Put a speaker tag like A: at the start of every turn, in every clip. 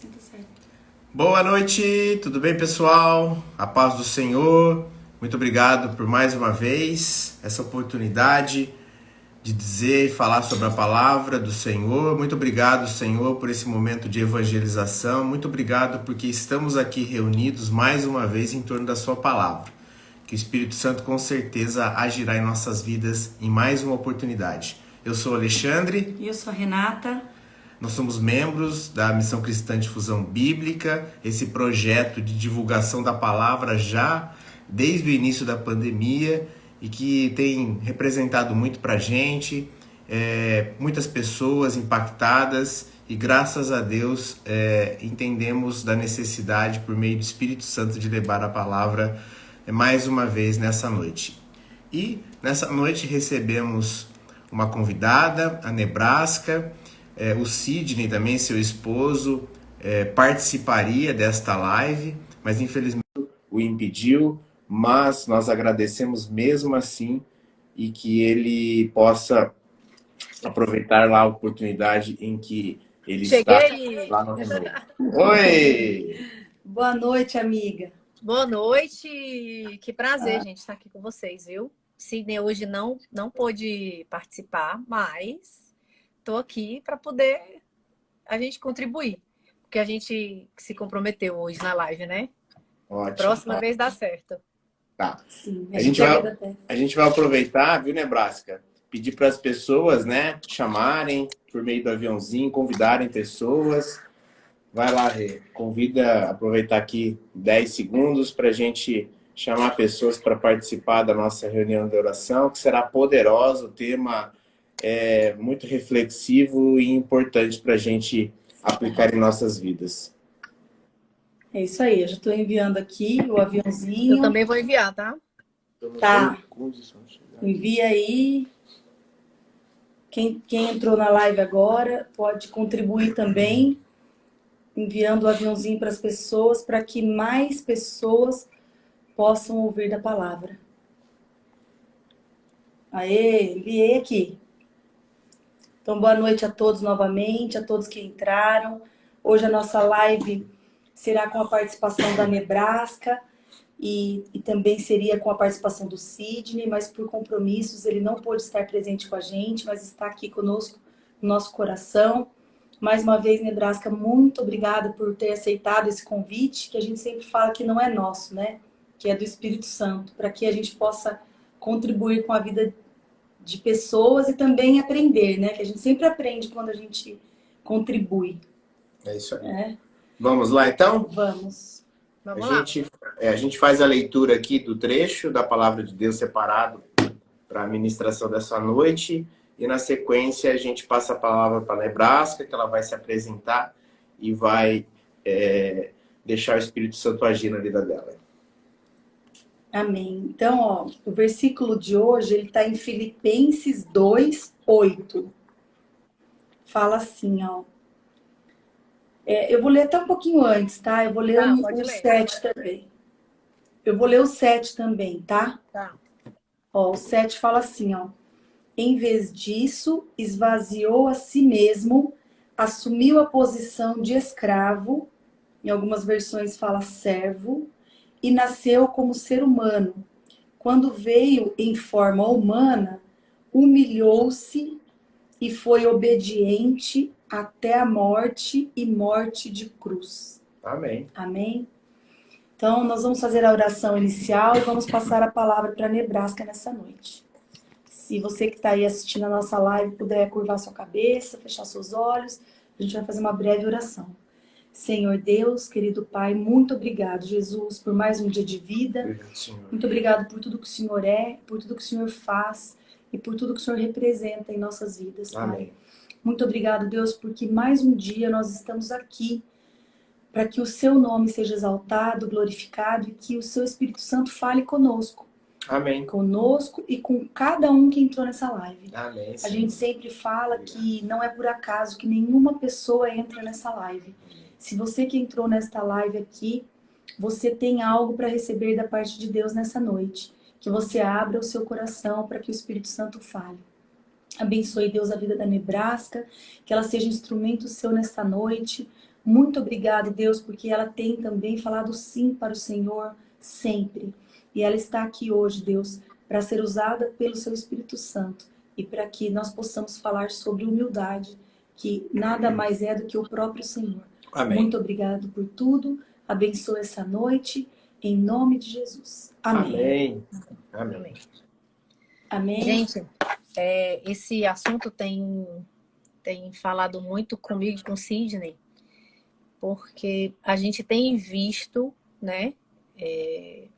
A: Sinta certo.
B: Boa noite, tudo bem, pessoal? A paz do Senhor. Muito obrigado por mais uma vez essa oportunidade de dizer e falar sobre a palavra do Senhor. Muito obrigado, Senhor, por esse momento de evangelização. Muito obrigado porque estamos aqui reunidos mais uma vez em torno da sua palavra. Que o Espírito Santo com certeza agirá em nossas vidas em mais uma oportunidade. Eu sou Alexandre.
A: E eu sou a Renata.
B: Nós somos membros da Missão Cristã de Difusão Bíblica, esse projeto de divulgação da palavra já desde o início da pandemia e que tem representado muito para a gente, muitas pessoas impactadas e graças a Deus entendemos da necessidade por meio do Espírito Santo de levar a palavra mais uma vez nessa noite. E nessa noite recebemos uma convidada, a Nebraska. O Sidney também, seu esposo, participaria desta live, mas infelizmente o impediu, mas nós agradecemos mesmo assim e que ele possa aproveitar lá a oportunidade em que ele está lá no Renovo. Oi!
A: Boa noite, amiga.
C: Boa noite, que prazer, gente, estar aqui com vocês, viu? Sidney hoje não pôde participar, mas estou aqui para poder a gente contribuir, porque a gente se comprometeu hoje na live, né?
B: Ótimo.
C: Próxima vez dá certo.
B: Tá.
A: Sim,
B: a gente vai aproveitar, viu, Nebraska? Pedir para as pessoas, né, chamarem por meio do aviãozinho, convidarem pessoas. Vai lá, Rê. Convida, aproveitar aqui 10 segundos para a gente chamar pessoas para participar da nossa reunião de oração, que será poderosa, o tema muito reflexivo e importante para a gente aplicar em nossas vidas.
A: É isso aí, eu já estou enviando aqui o aviãozinho.
C: Eu também vou enviar, tá?
A: Tá. Envia aí. Quem entrou na live agora pode contribuir também, enviando o aviãozinho para as pessoas, para que mais pessoas possam ouvir da palavra. Aê, enviei aqui. Então, boa noite a todos novamente, a todos que entraram. Hoje a nossa live será com a participação da Nebraska e também seria com a participação do Sidney, mas por compromissos ele não pôde estar presente com a gente, mas está aqui conosco no nosso coração. Mais uma vez, Nebraska, muito obrigada por ter aceitado esse convite, que a gente sempre fala que não é nosso, né? Que é do Espírito Santo, para que a gente possa contribuir com a vida de pessoas e também aprender, né? Que a gente sempre aprende quando a gente contribui.
B: É isso aí. Vamos lá, então?
A: Vamos.
B: A gente faz a leitura aqui do trecho da Palavra de Deus separado para a ministração dessa noite. E na sequência a gente passa a palavra para a Nebraska, que ela vai se apresentar e vai deixar o Espírito Santo agir na vida dela.
A: Amém. Então, o versículo de hoje, ele está em Filipenses 2:8. Fala assim, eu vou ler até um pouquinho antes, tá? Eu vou ler o 7 também. Eu vou ler o 7 também, tá?
C: Tá.
A: O 7 fala assim, Em vez disso, esvaziou a si mesmo, assumiu a posição de escravo, em algumas versões fala servo, e nasceu como ser humano. Quando veio em forma humana, humilhou-se e foi obediente até a morte e morte de cruz.
B: Amém.
A: Amém? Então, nós vamos fazer a oração inicial e vamos passar a palavra para a Nebraska nessa noite. Se você que está aí assistindo a nossa live puder curvar sua cabeça, fechar seus olhos, a gente vai fazer uma breve oração. Senhor Deus, querido Pai, muito obrigado, Jesus, por mais um dia de vida.
B: Obrigado, Senhor.
A: Muito obrigado por tudo que o Senhor é, por tudo que o Senhor faz e por tudo que o Senhor representa em nossas vidas, Pai.
B: Amém.
A: Muito obrigado, Deus, porque mais um dia nós estamos aqui para que o seu nome seja exaltado, glorificado e que o seu Espírito Santo fale conosco.
B: Amém.
A: Conosco e com cada um que entrou nessa live.
B: Amém.
A: A gente sempre fala que não é por acaso que nenhuma pessoa entra nessa live. Se você que entrou nesta live aqui, você tem algo para receber da parte de Deus nessa noite. Que você abra o seu coração para que o Espírito Santo fale. Abençoe, Deus, a vida da Nebraska, que ela seja instrumento seu nesta noite, Muito obrigada, Deus, porque ela tem também falado sim para o Senhor sempre. E ela está aqui hoje, Deus, para ser usada pelo seu Espírito Santo e para que nós possamos falar sobre humildade, que nada mais é do que o próprio Senhor.
B: Amém.
A: Muito obrigado por tudo. Abençoe essa noite, em nome de Jesus. Amém.
B: Amém.
C: Amém.
A: Amém.
C: Gente, esse assunto tem falado muito comigo e com o Sidney, porque a gente tem visto, né,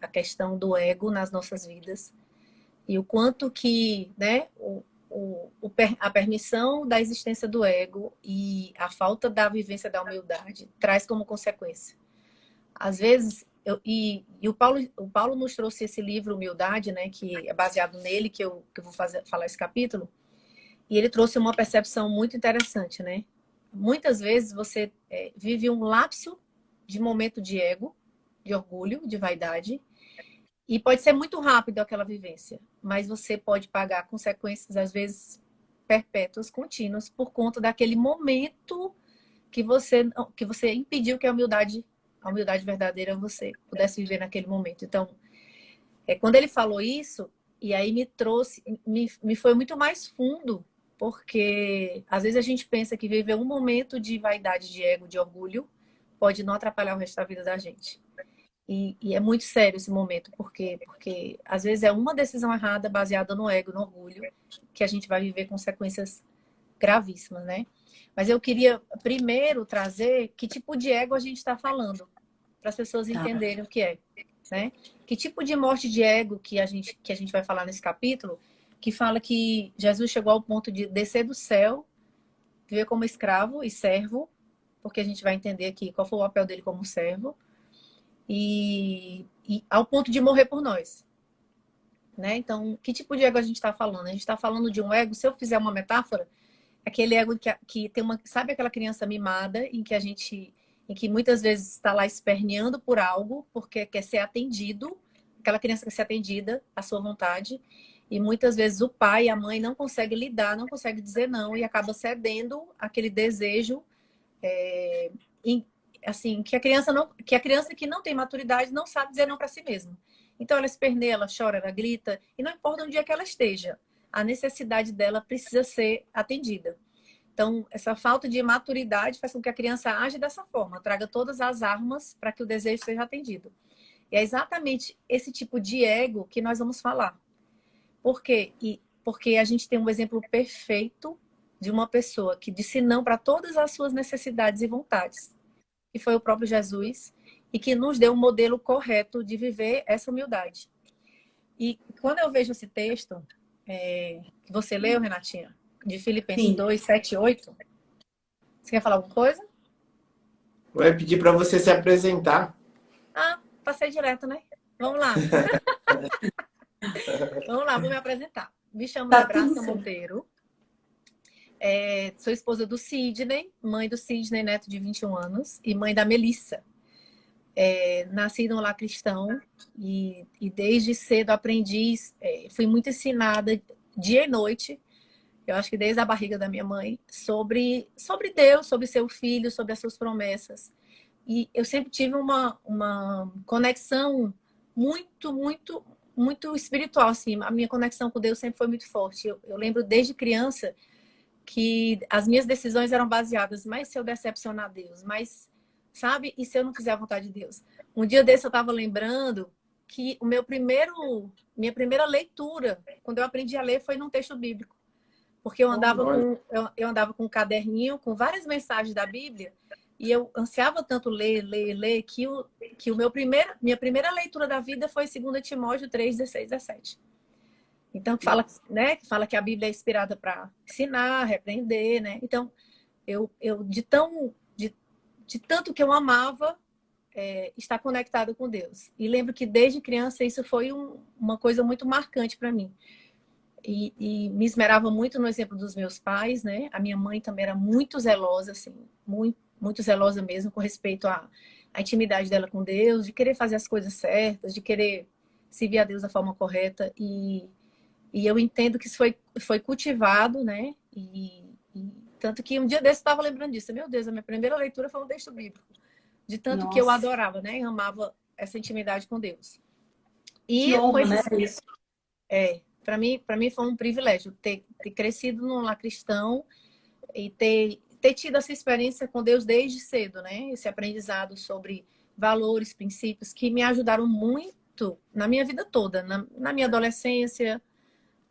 C: a questão do ego nas nossas vidas e o quanto que, né, a permissão da existência do ego e a falta da vivência da humildade traz como consequência. Às vezes, o Paulo nos trouxe esse livro, Humildade, né, que é baseado nele, que eu vou falar esse capítulo, e ele trouxe uma percepção muito interessante, né? Muitas vezes você vive um lapso de momento de ego, de orgulho, de vaidade, e pode ser muito rápido aquela vivência, mas você pode pagar consequências, às vezes, perpétuas, contínuas, por conta daquele momento que você impediu que a humildade verdadeira você pudesse viver naquele momento. Então, quando ele falou isso, e aí me foi muito mais fundo, porque às vezes a gente pensa que viver um momento de vaidade, de ego, de orgulho, pode não atrapalhar o resto da vida da gente. E é muito sério esse momento, porque às vezes é uma decisão errada baseada no ego, no orgulho, que a gente vai viver consequências gravíssimas, né? Mas eu queria primeiro trazer que tipo de ego a gente está falando, para as pessoas entenderem o que é, né? Que tipo de morte de ego que a gente vai falar nesse capítulo, que fala que Jesus chegou ao ponto de descer do céu, viver como escravo e servo, porque a gente vai entender aqui qual foi o papel dele como servo, e ao ponto de morrer por nós, né? Então, que tipo de ego a gente está falando? A gente está falando de um ego, se eu fizer uma metáfora, aquele ego que tem sabe aquela criança mimada em que muitas vezes está lá esperneando por algo, porque quer ser atendido, aquela criança quer ser atendida à sua vontade, e muitas vezes o pai e a mãe não conseguem lidar, não conseguem dizer não, e acaba cedendo aquele desejo, assim, que a criança que não tem maturidade não sabe dizer não para si mesma. Então ela esperneia, ela chora, ela grita, e não importa onde é que ela esteja, a necessidade dela precisa ser atendida. Então, essa falta de maturidade faz com que a criança age dessa forma, traga todas as armas para que o desejo seja atendido. E é exatamente esse tipo de ego que nós vamos falar. Por quê? Porque a gente tem um exemplo perfeito de uma pessoa que disse não para todas as suas necessidades e vontades, que foi o próprio Jesus, e que nos deu um modelo correto de viver essa humildade. E quando eu vejo esse texto, que você leu, Renatinha, de Filipenses 2, 7 e 8, você quer falar alguma coisa?
B: Vou pedir para você se apresentar.
C: Passei direto, né? Vamos lá. Vamos lá, vou me apresentar. Me chamo Nebraska Monteiro. Sou esposa do Sidney, mãe do Sidney, neto de 21 anos, e mãe da Melissa. Nasci num lar cristão e desde cedo aprendi, fui muito ensinada dia e noite, eu acho que desde a barriga da minha mãe, sobre Deus, sobre seu filho, sobre as suas promessas. E eu sempre tive uma conexão muito, muito, muito espiritual, assim. A minha conexão com Deus sempre foi muito forte. Eu lembro desde criança que as minhas decisões eram baseadas, mas se eu decepcionar Deus, mas, sabe? E se eu não fizer a vontade de Deus? Um dia desse eu estava lembrando que minha primeira leitura, quando eu aprendi a ler, foi num texto bíblico. Porque eu andava com um caderninho, com várias mensagens da Bíblia, e eu ansiava tanto ler, que minha primeira leitura da vida foi 2 Timóteo 3, 16, 17. Então, que fala que a Bíblia é inspirada para ensinar, repreender, né? Então, de tanto que eu amava estar conectada com Deus. E lembro que desde criança isso foi uma coisa muito marcante para mim. E me esmerava muito no exemplo dos meus pais, né? A minha mãe também era muito zelosa, assim, muito, muito zelosa mesmo com respeito à intimidade dela com Deus, de querer fazer as coisas certas, de querer servir a Deus da forma correta. E eu entendo que isso foi cultivado, né? E Tanto que um dia desse eu estava lembrando disso. Meu Deus, a minha primeira leitura foi um texto bíblico. De tanto que eu
A: Nossa,
C: adorava, né? E amava essa intimidade com Deus.
A: que
C: E com
A: honra, né?
C: esses,
A: Isso.
C: para mim foi um privilégio ter crescido num lar cristão e ter tido essa experiência com Deus desde cedo, né? Esse aprendizado sobre valores, princípios que me ajudaram muito na minha vida toda, na minha adolescência,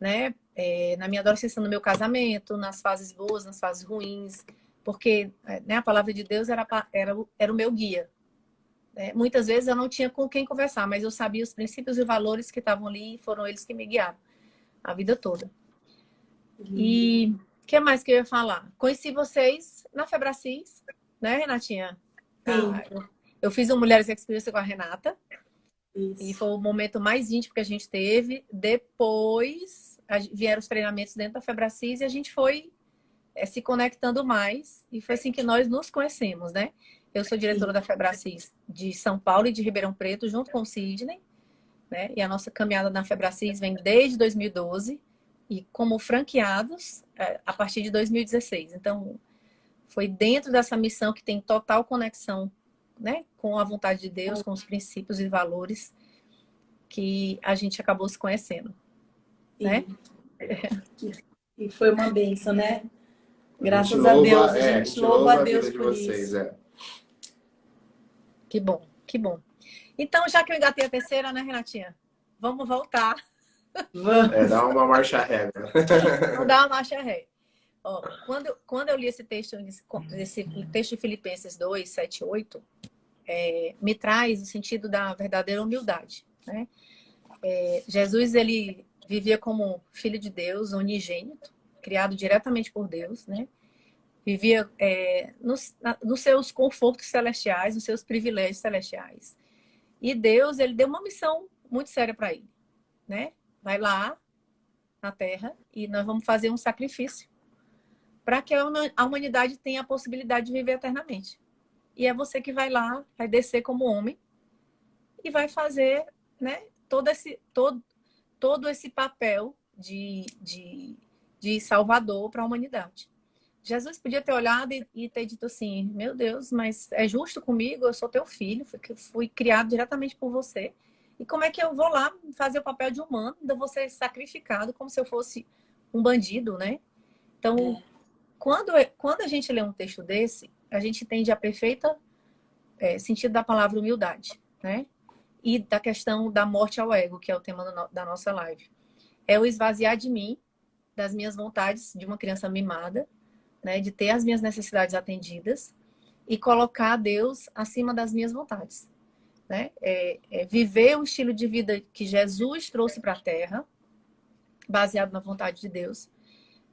C: né? Na minha adolescência, no meu casamento, nas fases boas, nas fases ruins, porque né, a palavra de Deus era o meu guia. Né? Muitas vezes eu não tinha com quem conversar, mas eu sabia os princípios e valores que estavam ali e foram eles que me guiaram a vida toda. E o que mais que eu ia falar? Conheci vocês na Febracis, né, Renatinha?
A: Sim,
C: Eu fiz um Mulheres Experience com a Renata. E
A: isso.
C: foi o momento mais íntimo que a gente teve. Depois vieram os treinamentos dentro da Febracis e a gente foi se conectando mais. E foi assim que nós nos conhecemos, né? Eu sou diretora
A: Sim.
C: da Febracis de São Paulo e de Ribeirão Preto, junto com o Sidney. Né? E a nossa caminhada na Febracis vem desde 2012 e como franqueados a partir de 2016. Então, foi dentro dessa missão que tem total conexão, né, com a vontade de Deus, com os princípios e valores que a gente acabou se conhecendo, né?
A: E foi uma bênção, né?
B: A gente
A: Graças a Deus,
B: louva,
A: a
B: a
A: gente
B: gente
A: louva a
B: louva a
A: Deus
B: vida de
A: por
B: vocês,
A: isso.
C: Que bom, que bom. Então, já que eu engatei a terceira, né, Renatinha? Vamos voltar.
B: Dá
A: Vamos.
B: uma marcha ré.
C: Vamos dar uma marcha ré. Ó, quando eu li esse texto de Filipenses 2, 7 e 8, me traz o sentido da verdadeira humildade, né? Jesus, ele vivia como filho de Deus, unigênito, criado diretamente por Deus, né? Vivia nos seus confortos celestiais, nos seus privilégios celestiais. E Deus, ele deu uma missão muito séria para ele, né? Vai lá na Terra e nós vamos fazer um sacrifício para que a humanidade tenha a possibilidade de viver eternamente. E é você que vai lá, vai descer como homem e vai fazer, né, todo esse papel de salvador para a humanidade. Jesus podia ter olhado e ter dito assim, meu Deus, mas é justo comigo? Eu sou teu filho, fui criado diretamente por você. E como é que eu vou lá fazer o papel de humano, ainda vou ser sacrificado como se eu fosse um bandido, né? Então, quando a gente lê um texto desse, a gente entende a perfeita sentido da palavra humildade, né? E da questão da morte ao ego, que é o tema da nossa live. É o esvaziar de mim, das minhas vontades de uma criança mimada, né? De ter as minhas necessidades atendidas e colocar Deus acima das minhas vontades, né? Viver o estilo de vida que Jesus trouxe para a Terra, baseado na vontade de Deus.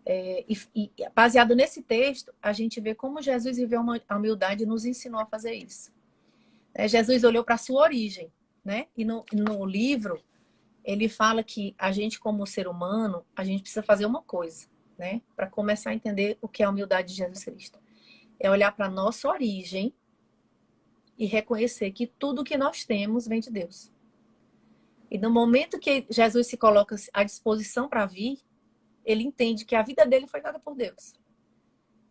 C: E baseado nesse texto, a gente vê como Jesus viveu a humildade e nos ensinou a fazer isso. Jesus olhou para a sua origem, né? E no livro, ele fala que a gente, como ser humano, a gente precisa fazer uma coisa, né? Para começar a entender o que é a humildade de Jesus Cristo. É olhar para a nossa origem e reconhecer que tudo que nós temos vem de Deus. E no momento que Jesus se coloca à disposição para vir, ele entende que a vida dele foi dada por Deus.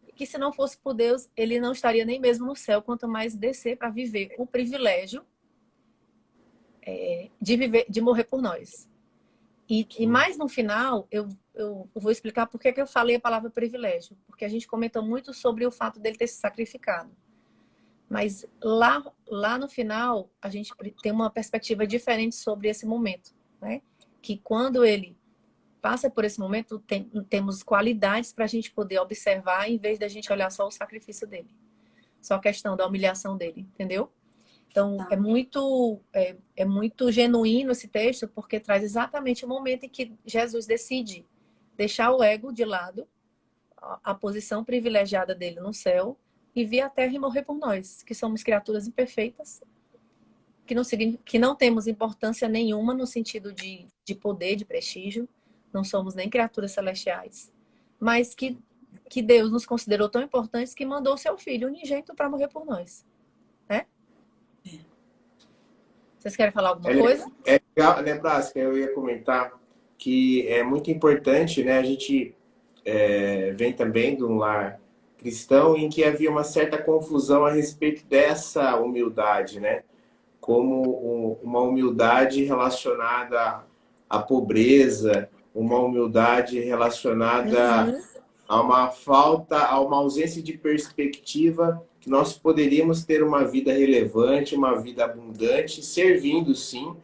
C: E que se não fosse por Deus, ele não estaria nem mesmo no céu, quanto mais descer para viver o privilégio de morrer por nós. E mais no final, eu vou explicar por que eu falei a palavra privilégio. Porque a gente comentou muito sobre o fato dele ter se sacrificado. Mas lá no final, a gente tem uma perspectiva diferente sobre esse momento, né? Que quando ele passa por esse momento, temos qualidades para a gente poder observar, em vez da gente olhar só o sacrifício dele. Só a questão da humilhação dele, entendeu? Então, é muito genuíno esse texto, porque traz exatamente o momento em que Jesus decide deixar o ego de lado, a posição privilegiada dele no céu, e vir à Terra e morrer por nós, que somos criaturas imperfeitas, que não temos importância nenhuma no sentido de poder, de prestígio, não somos nem criaturas celestiais, mas que Deus nos considerou tão importantes que mandou seu filho unigênito para morrer por nós, né? Vocês querem falar alguma coisa?
B: É legal, né, Brás, que eu ia comentar que é muito importante, né? A gente vem também de um lar cristão em que havia uma certa confusão a respeito dessa humildade, né? Como uma humildade relacionada à pobreza, uma humildade relacionada
C: Uhum.
B: a uma falta, a uma ausência de perspectiva que nós poderíamos ter uma vida relevante, uma vida abundante, servindo sim,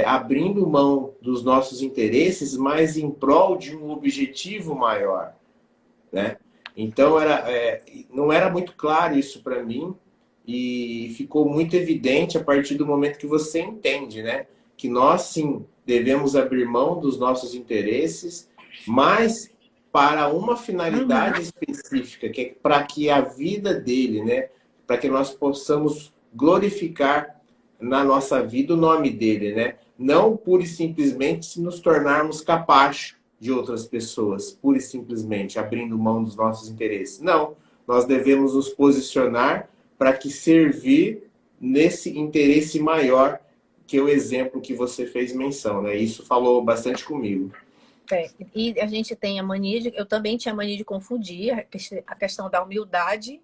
B: abrindo mão dos nossos interesses, mas em prol de um objetivo maior, né? Então não era muito claro isso para mim e ficou muito evidente a partir do momento que você entende, né? Que nós sim devemos abrir mão dos nossos interesses, mas para uma
C: Uhum.
B: finalidade específica, que é para que a vida dele, né? Para que nós possamos glorificar na nossa vida o nome dele, né? Não pura e simplesmente se nos tornarmos capacho de outras pessoas, pura e simplesmente abrindo mão dos nossos interesses. Não, nós devemos nos posicionar para que servir nesse interesse maior que o exemplo que você fez menção, né? Isso falou bastante comigo.
C: E a gente tem a mania de... Eu também tinha a mania de confundir a questão da humildade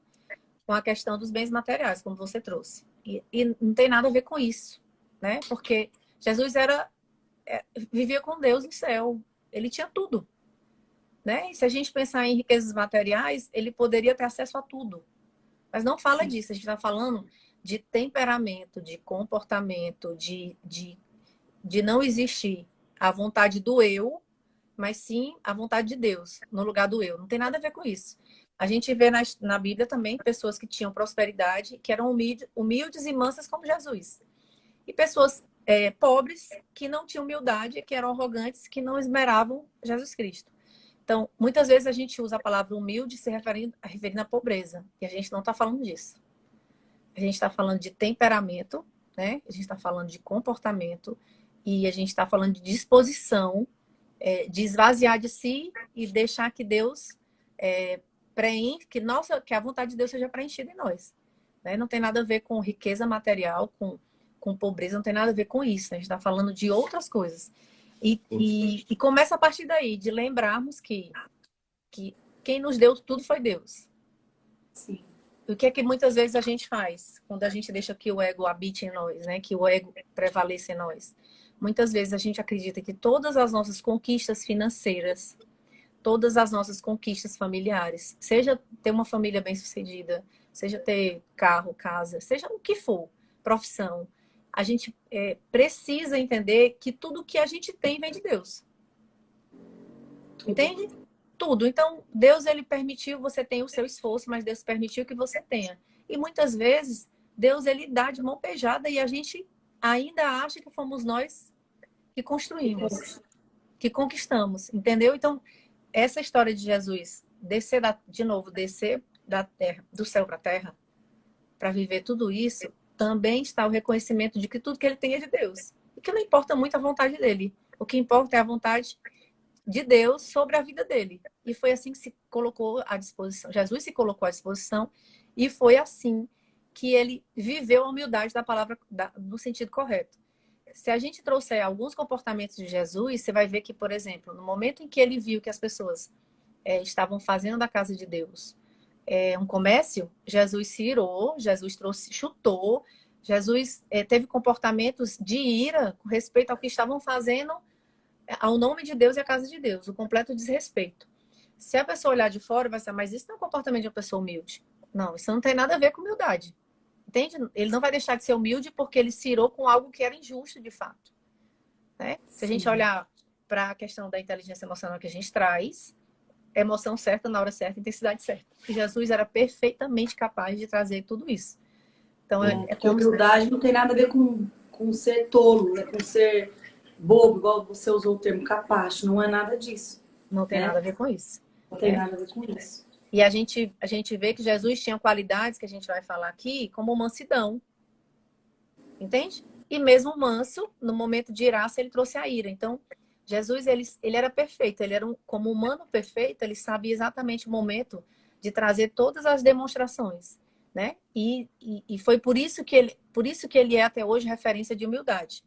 C: com a questão dos bens materiais, como você trouxe. E não tem nada a ver com isso, né? Porque Jesus vivia com Deus no céu. Ele tinha tudo, né? E se a gente pensar em riquezas materiais, ele poderia ter acesso a tudo. Mas não fala disso. A gente está falando de temperamento, de comportamento, de não existir a vontade do eu, mas sim a vontade de Deus no lugar do eu. Não tem nada a ver com isso. A gente vê na Bíblia também pessoas que tinham prosperidade, que eram humildes e mansas como Jesus. E pessoas pobres que não tinham humildade, que eram arrogantes, que não esmeravam Jesus Cristo. Então, muitas vezes a gente usa a palavra humilde se referindo à pobreza. E a gente não está falando disso. A gente está falando de temperamento, né? A gente está falando de comportamento e a gente está falando de disposição, de esvaziar de si e deixar que Deus que a vontade de Deus seja preenchida em nós. Né? Não tem nada a ver com riqueza material, com pobreza, não tem nada a ver com isso. A gente está falando de outras coisas. E começa a partir daí, de lembrarmos que quem nos deu tudo foi Deus.
A: Sim.
C: O que é que muitas vezes a gente faz quando a gente deixa que o ego habite em nós, né? Que o ego prevaleça em nós? Muitas vezes a gente acredita que todas as nossas conquistas financeiras, todas as nossas conquistas familiares, seja ter uma família bem-sucedida, seja ter carro, casa, seja o que for, profissão, a gente precisa entender que tudo que a gente tem vem de Deus. Entende? Tudo. Então, Deus, ele permitiu, você tem o seu esforço, mas Deus permitiu que você tenha. E muitas vezes, Deus, ele dá de mão beijada e a gente ainda acha que fomos nós que construímos, que conquistamos, entendeu? Então, essa história de Jesus descer descer da terra, do céu para a terra, para viver tudo isso, também está o reconhecimento de que tudo que ele tem é de Deus. E que não importa muito a vontade dele. O que importa é a vontade de Deus sobre a vida dele. E foi assim que se colocou à disposição. Jesus se colocou à disposição e foi assim que ele viveu a humildade da palavra no sentido correto. Se a gente trouxer alguns comportamentos de Jesus, você vai ver que, por exemplo, no momento em que ele viu que as pessoas estavam fazendo da casa de Deus um comércio, Jesus se irou, Jesus chutou, Jesus teve comportamentos de ira com respeito ao que estavam fazendo ao nome de Deus e à casa de Deus, o completo desrespeito. Se a pessoa olhar de fora, vai ser, mas isso não é um comportamento de uma pessoa humilde. Não, isso não tem nada a ver com humildade. Entende? Ele não vai deixar de ser humilde porque ele se irou com algo que era injusto de fato. Né? Se a gente olhar para a questão da inteligência emocional que a gente traz, emoção certa, na hora certa, intensidade certa. E Jesus era perfeitamente capaz de trazer tudo isso. Então,
A: Porque humildade não tem nada a ver com ser tolo, né? Com ser bobo, igual você usou o termo capacho. Não é nada disso.
C: Não tem nada a ver com isso.
A: Não tem nada a ver com isso.
C: E a gente vê que Jesus tinha qualidades que a gente vai falar aqui, como mansidão. Entende? E mesmo manso, no momento de iraça, ele trouxe a ira. Então, Jesus, ele era perfeito. Ele era como humano perfeito, ele sabia exatamente o momento de trazer todas as demonstrações. Né? E foi por isso que ele é até hoje referência de humildade.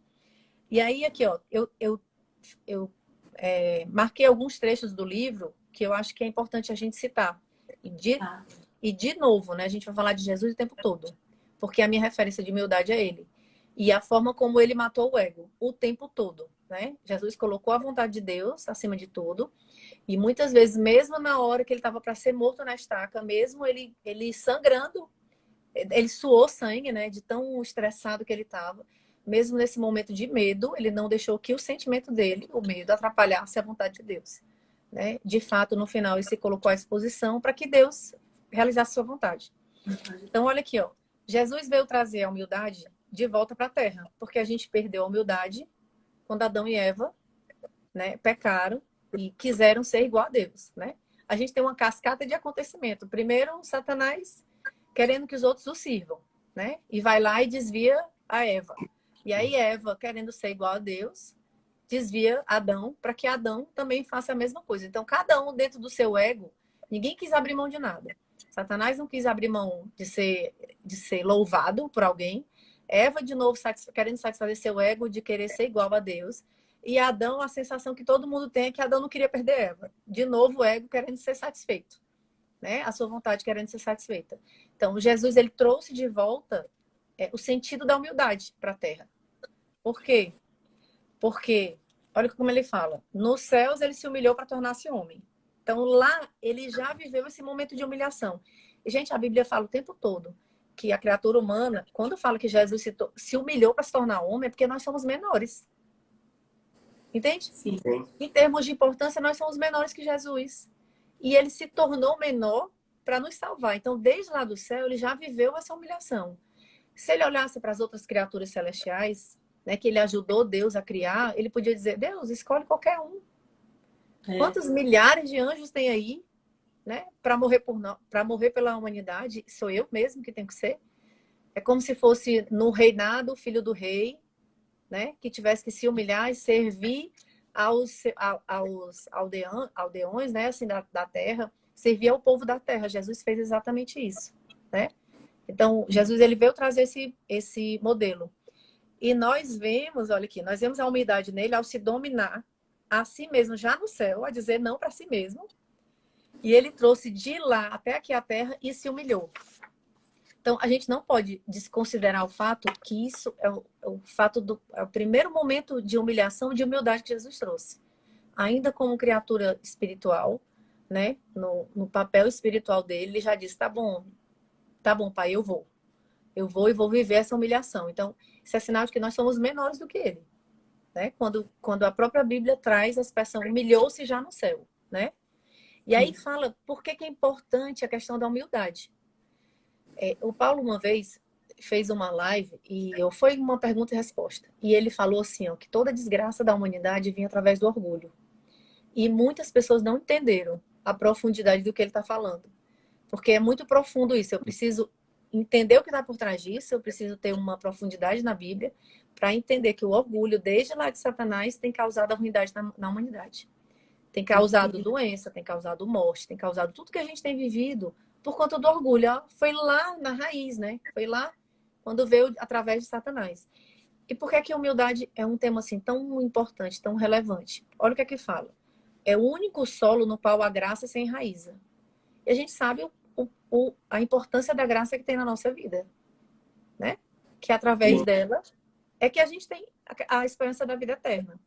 C: E aí, aqui, ó, eu marquei alguns trechos do livro que eu acho que é importante a gente citar. E de novo, né, a gente vai falar de Jesus o tempo todo, porque a minha referência de humildade é ele. E a forma como ele matou o ego o tempo todo, né? Jesus colocou a vontade de Deus acima de tudo. E muitas vezes, mesmo na hora que ele estava para ser morto na estaca, mesmo ele sangrando, ele suou sangue, né? De tão estressado que ele estava. Mesmo nesse momento de medo, ele não deixou que o sentimento dele, o medo, atrapalhasse a vontade de Deus, né? De fato, no final, ele se colocou à exposição para que Deus realizasse sua vontade. Então, olha aqui, ó. Jesus veio trazer a humildade de volta para a terra, porque a gente perdeu a humildade quando Adão e Eva, né, pecaram e quiseram ser igual a Deus, né? A gente tem uma cascata de acontecimento. Primeiro, Satanás querendo que os outros o sirvam, né? E vai lá e desvia a Eva. E aí Eva, querendo ser igual a Deus, desvia Adão para que Adão também faça a mesma coisa. Então, cada um dentro do seu ego, ninguém quis abrir mão de nada. Satanás não quis abrir mão de ser louvado por alguém. Eva, de novo, querendo satisfazer seu ego de querer ser igual a Deus. E Adão, a sensação que todo mundo tem é que Adão não queria perder Eva. De novo, o ego querendo ser satisfeito, né? A sua vontade querendo ser satisfeita. Então, Jesus, ele trouxe de volta o sentido da humildade para a Terra. Por quê? Porque, olha como ele fala, nos céus ele se humilhou para tornar-se homem. Então, lá, ele já viveu esse momento de humilhação. E, gente, a Bíblia fala o tempo todo que a criatura humana, quando fala que Jesus se humilhou para se tornar homem, é porque nós somos menores. Entende?
A: Sim.
C: Em termos de importância, nós somos menores que Jesus. E ele se tornou menor para nos salvar. Então, desde lá do céu, ele já viveu essa humilhação. Se ele olhasse para as outras criaturas celestiais, né, que ele ajudou Deus a criar, ele podia dizer, Deus, escolhe qualquer um. Quantos milhares de anjos tem aí, né, para morrer pela humanidade? Sou eu mesmo que tenho que ser. É como se fosse no reinado, o filho do rei, né, que tivesse que se humilhar e servir aos aldeões, né, assim, da terra, servir ao povo da terra. Jesus fez exatamente isso, né? Então, Jesus, ele veio trazer esse modelo. E nós vemos, olha aqui, nós vemos a humildade nele ao se dominar a si mesmo, já no céu, a dizer não para si mesmo. E ele trouxe de lá até aqui a terra e se humilhou. Então, a gente não pode desconsiderar o fato que isso é o primeiro momento de humilhação, de humildade que Jesus trouxe. Ainda como criatura espiritual, né, no papel espiritual dele, ele já disse, tá bom, pai, eu vou e vou viver essa humilhação. Então, isso é sinal de que nós somos menores do que ele, né? Quando a própria Bíblia traz a expressão humilhou-se já no céu, né? E aí fala por que é importante a questão da humildade. O Paulo uma vez fez uma live e foi uma pergunta e resposta. E ele falou assim, ó, que toda a desgraça da humanidade vinha através do orgulho. E muitas pessoas não entenderam a profundidade do que ele está falando. Porque é muito profundo isso. Eu preciso entender o que está por trás disso, eu preciso ter uma profundidade na Bíblia para entender que o orgulho, desde lá de Satanás, tem causado a ruindade na humanidade. Tem causado doença, tem causado morte, tem causado tudo que a gente tem vivido por conta do orgulho. Foi lá na raiz, né? Foi lá quando veio através de Satanás. E por que a humildade é um tema assim tão importante, tão relevante? Olha o que é que fala. É o único solo no qual a graça se enraiza. E a gente sabe a importância da graça que tem na nossa vida, né? Que através dela é que a gente tem a esperança da vida eterna.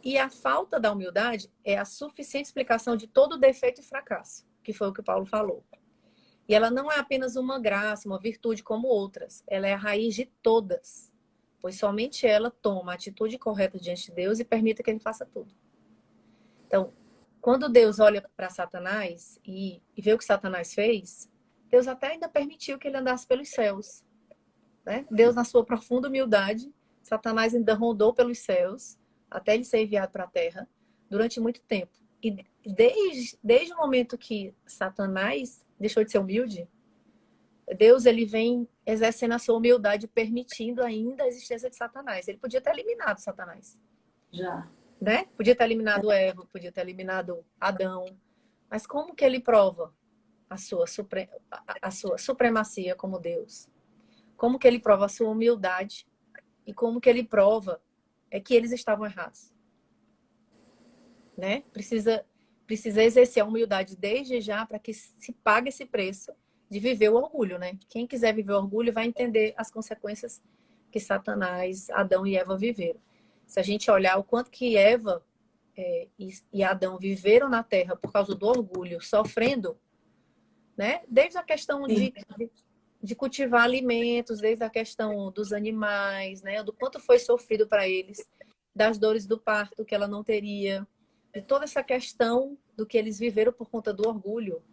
C: E a falta da humildade é a suficiente explicação de todo defeito e fracasso, que foi o que Paulo falou. E ela não é apenas uma graça, uma virtude como outras. Ela é a raiz de todas, pois somente ela toma a atitude correta diante de Deus e permite que ele faça tudo. Então, quando Deus olha para Satanás e vê o que Satanás fez, Deus até ainda permitiu que ele andasse pelos céus, né? Deus, na sua profunda humildade, Satanás ainda rondou pelos céus até ele ser enviado para a terra durante muito tempo. E desde o momento que Satanás deixou de ser humilde, Deus, ele vem exercendo a sua humildade, permitindo ainda a existência de Satanás. Ele podia ter eliminado Satanás.
A: Já.
C: Né? Podia ter eliminado Eva, podia ter eliminado Adão. Mas como que ele prova a sua supremacia como Deus? Como que ele prova a sua humildade? E como que ele prova que eles estavam errados? Né? Precisa precisa exercer a humildade desde já para que se pague esse preço de viver o orgulho, né? Quem quiser viver o orgulho vai entender as consequências que Satanás, Adão e Eva viveram. Se a gente olhar o quanto que Eva e Adão viveram na Terra por causa do orgulho, sofrendo, né? Desde a questão de cultivar alimentos, desde a questão dos animais, né? Do quanto foi sofrido para eles, das dores do parto que ela não teria, de toda essa questão do que eles viveram por conta do orgulho,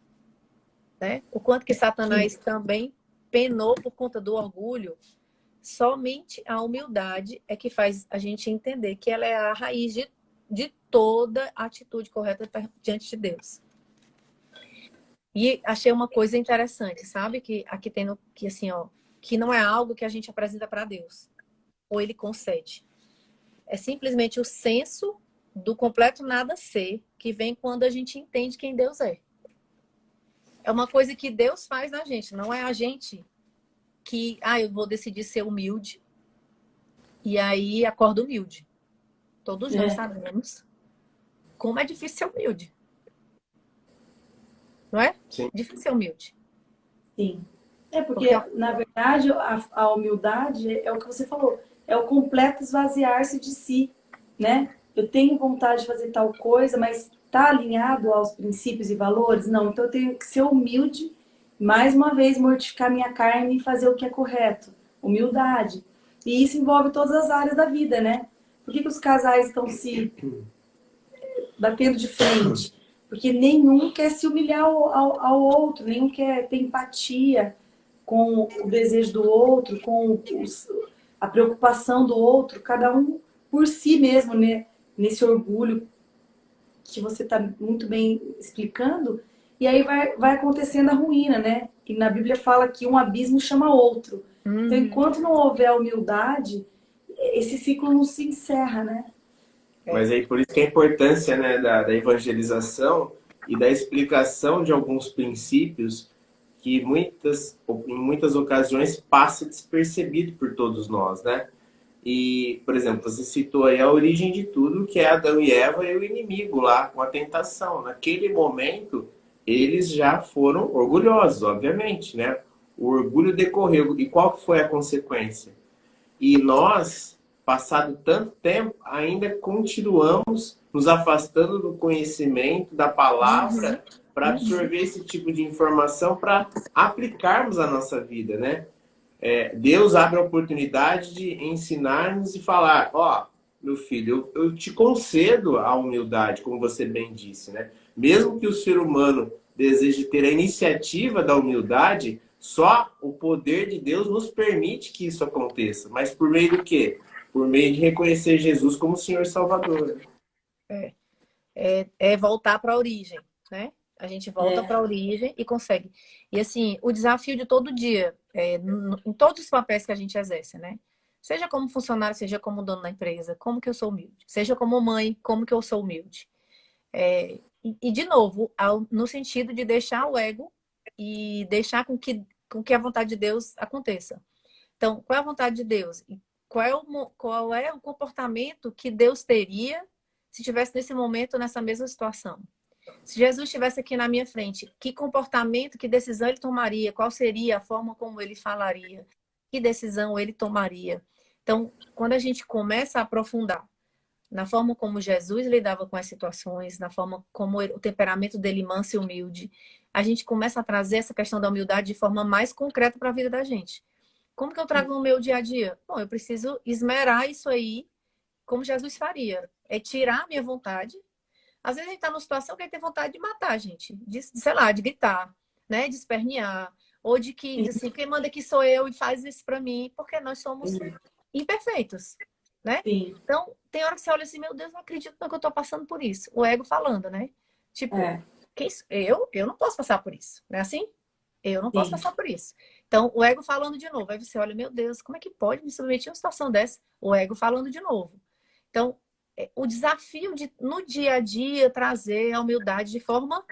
C: né? O quanto que Satanás também penou por conta do orgulho. Somente a humildade é que faz a gente entender que ela é a raiz de toda atitude correta diante de Deus. E achei uma coisa interessante, sabe? Que aqui tem que assim, ó, que não é algo que a gente apresenta para Deus, ou ele concede. É simplesmente o senso do completo nada ser que vem quando a gente entende quem Deus é. É uma coisa que Deus faz na gente, não é a gente que, eu vou decidir ser humilde e aí acordo humilde. Todos nós sabemos como é difícil ser humilde. Não é?
B: Sim.
C: Difícil ser humilde.
A: Sim. Porque na verdade, a humildade é o que você falou, é o completo esvaziar-se de si, né? Eu tenho vontade de fazer tal coisa, mas está alinhado aos princípios e valores? Não, então eu tenho que ser humilde, mais uma vez mortificar minha carne e fazer o que é correto. Humildade. E isso envolve todas as áreas da vida, né? Por que os casais estão se batendo de frente? Porque nenhum quer se humilhar ao outro, nenhum quer ter empatia com o desejo do outro, com a preocupação do outro, cada um por si mesmo, né? Nesse orgulho que você está muito bem explicando, e aí vai acontecendo a ruína, né? E na Bíblia fala que um abismo chama outro. Então, enquanto não houver humildade, esse ciclo não se encerra, né?
B: Mas aí por isso que a importância, né, da evangelização e da explicação de alguns princípios que em muitas ocasiões passa despercebido por todos nós, né? E, por exemplo, você citou aí a origem de tudo, que é Adão e Eva e o inimigo lá com a tentação. Naquele momento, eles já foram orgulhosos, obviamente, né? O orgulho decorreu. E qual foi a consequência? E nós, passado tanto tempo, ainda continuamos nos afastando do conhecimento, da palavra, para absorver esse tipo de informação, para aplicarmos a nossa vida, né? Deus abre a oportunidade de ensinar-nos e falar, meu filho, eu te concedo a humildade, como você bem disse, né? Mesmo que o ser humano deseje ter a iniciativa da humildade, só o poder de Deus nos permite que isso aconteça. Mas por meio do quê? Por meio de reconhecer Jesus como Senhor e Salvador.
C: É voltar para a origem, né? A gente volta para a origem e consegue. E assim, o desafio de todo dia, em todos os papéis que a gente exerce, né? Seja como funcionário, seja como dono da empresa, como que eu sou humilde? Seja como mãe, como que eu sou humilde? E de novo, no sentido de deixar o ego e deixar com que a vontade de Deus aconteça. Então, qual é a vontade de Deus? Qual é o comportamento que Deus teria se estivesse nesse momento, nessa mesma situação? Se Jesus estivesse aqui na minha frente, que comportamento, que decisão ele tomaria? Qual seria a forma como ele falaria? Que decisão ele tomaria? Então, quando a gente começa a aprofundar na forma como Jesus lidava com as situações, na forma como o temperamento dele manso e humilde, a gente começa a trazer essa questão da humildade de forma mais concreta para a vida da gente. Como que eu trago no meu dia a dia? Bom, eu preciso esmerar isso aí como Jesus faria. É tirar a minha vontade. Às vezes a gente está numa situação que a gente tem vontade de matar a gente, sei lá, de gritar, né, de espernear, ou de que, assim, quem manda aqui sou eu e faz isso para mim, porque nós somos imperfeitos, né?
A: Sim.
C: Então, tem hora que você olha assim, meu Deus, não acredito que eu estou passando por isso. O ego falando, né? Tipo, eu não posso passar por isso, não é assim? Eu não posso passar por isso. Então, o ego falando de novo. Aí você olha, meu Deus, como é que pode me submeter a uma situação dessa? O ego falando de novo. Então, o desafio de, no dia a dia, trazer a humildade de forma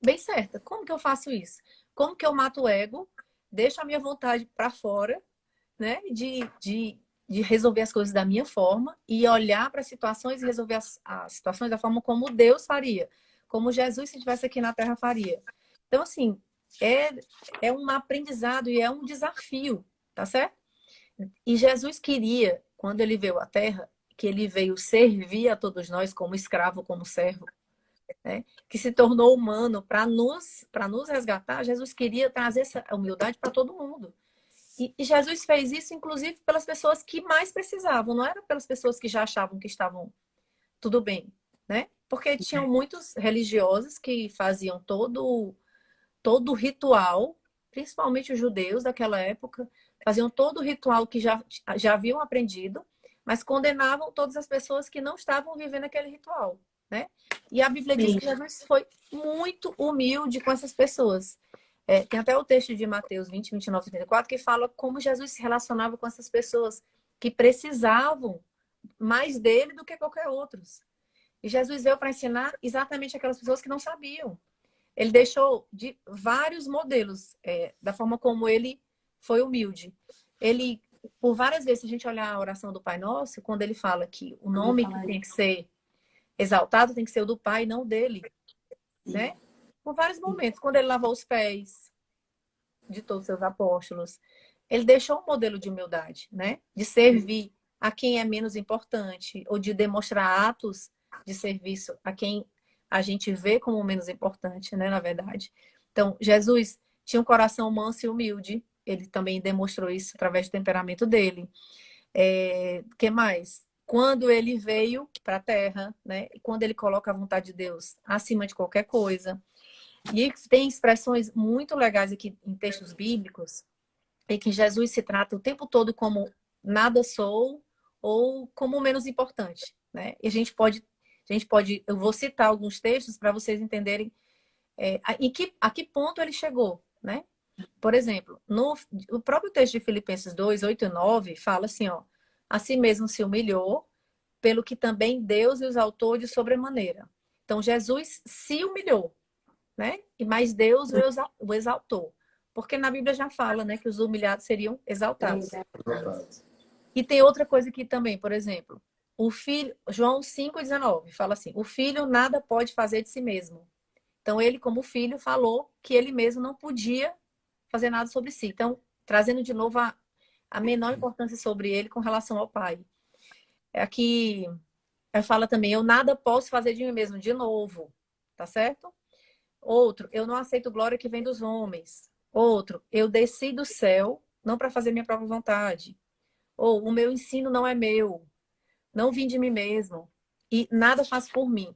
C: bem certa. Como que eu faço isso? Como que eu mato o ego, deixo a minha vontade para fora, né? De resolver as coisas da minha forma e olhar para as situações e resolver as situações da forma como Deus faria. como Jesus, se estivesse aqui na Terra, faria. Então, assim, é um aprendizado e é um desafio, tá certo? E Jesus queria, quando ele veio à Terra, que ele veio servir a todos nós como escravo, como servo, né? Que se tornou humano para nos resgatar. Jesus queria trazer essa humildade para todo mundo. E Jesus fez isso, inclusive, pelas pessoas que mais precisavam, não era pelas pessoas que já achavam que estavam tudo bem, né? Porque tinham muitos religiosos que faziam todo o ritual, principalmente os judeus daquela época, faziam todo o ritual que já haviam aprendido, mas condenavam todas as pessoas que não estavam vivendo aquele ritual, né? E a Bíblia diz
A: Sim.
C: que Jesus foi muito humilde com essas pessoas. Tem até o texto de Mateus 20, 29 e 34 que fala como Jesus se relacionava com essas pessoas que precisavam mais dele do que qualquer outros. E Jesus veio para ensinar exatamente aquelas pessoas que não sabiam. Ele deixou de vários modelos da forma como ele foi humilde. Ele, por várias vezes, se a gente olhar a oração do Pai Nosso, quando ele fala que o nome que tem que ser exaltado tem que ser o do Pai, não o dele, né? Por vários momentos, quando ele lavou os pés de todos os seus apóstolos, ele deixou um modelo de humildade, né? De servir a quem é menos importante, ou de demonstrar atos de serviço a quem a gente vê como menos importante, né? Na verdade. Então, Jesus tinha um coração manso e humilde. Ele também demonstrou isso através do temperamento dele. Que mais? Quando ele veio para a Terra, né? Quando ele coloca a vontade de Deus acima de qualquer coisa. E tem expressões muito legais aqui em textos bíblicos, em que Jesus se trata o tempo todo como nada sou ou como menos importante, né? E eu vou citar alguns textos para vocês entenderem a que ponto ele chegou, né? Por exemplo, no próprio texto de Filipenses 2, 8 e 9, fala assim, ó, a si mesmo se humilhou, pelo que também Deus o exaltou de sobremaneira. Então, Jesus se humilhou, né? E mais Deus o exaltou. Porque na Bíblia já fala, né, que os humilhados seriam exaltados. E tem outra coisa aqui também, por exemplo, o filho, João 5,19, fala assim, o filho nada pode fazer de si mesmo. Então, ele, como filho, falou que ele mesmo não podia fazer nada sobre si. Então, trazendo de novo a menor importância sobre ele com relação ao pai. Aqui, fala também, eu nada posso fazer de mim mesmo, de novo, tá certo? Outro, eu não aceito glória que vem dos homens. Outro, eu desci do céu, não para fazer minha própria vontade. Ou, o meu ensino não é meu, não vim de mim mesmo, e nada faz por mim.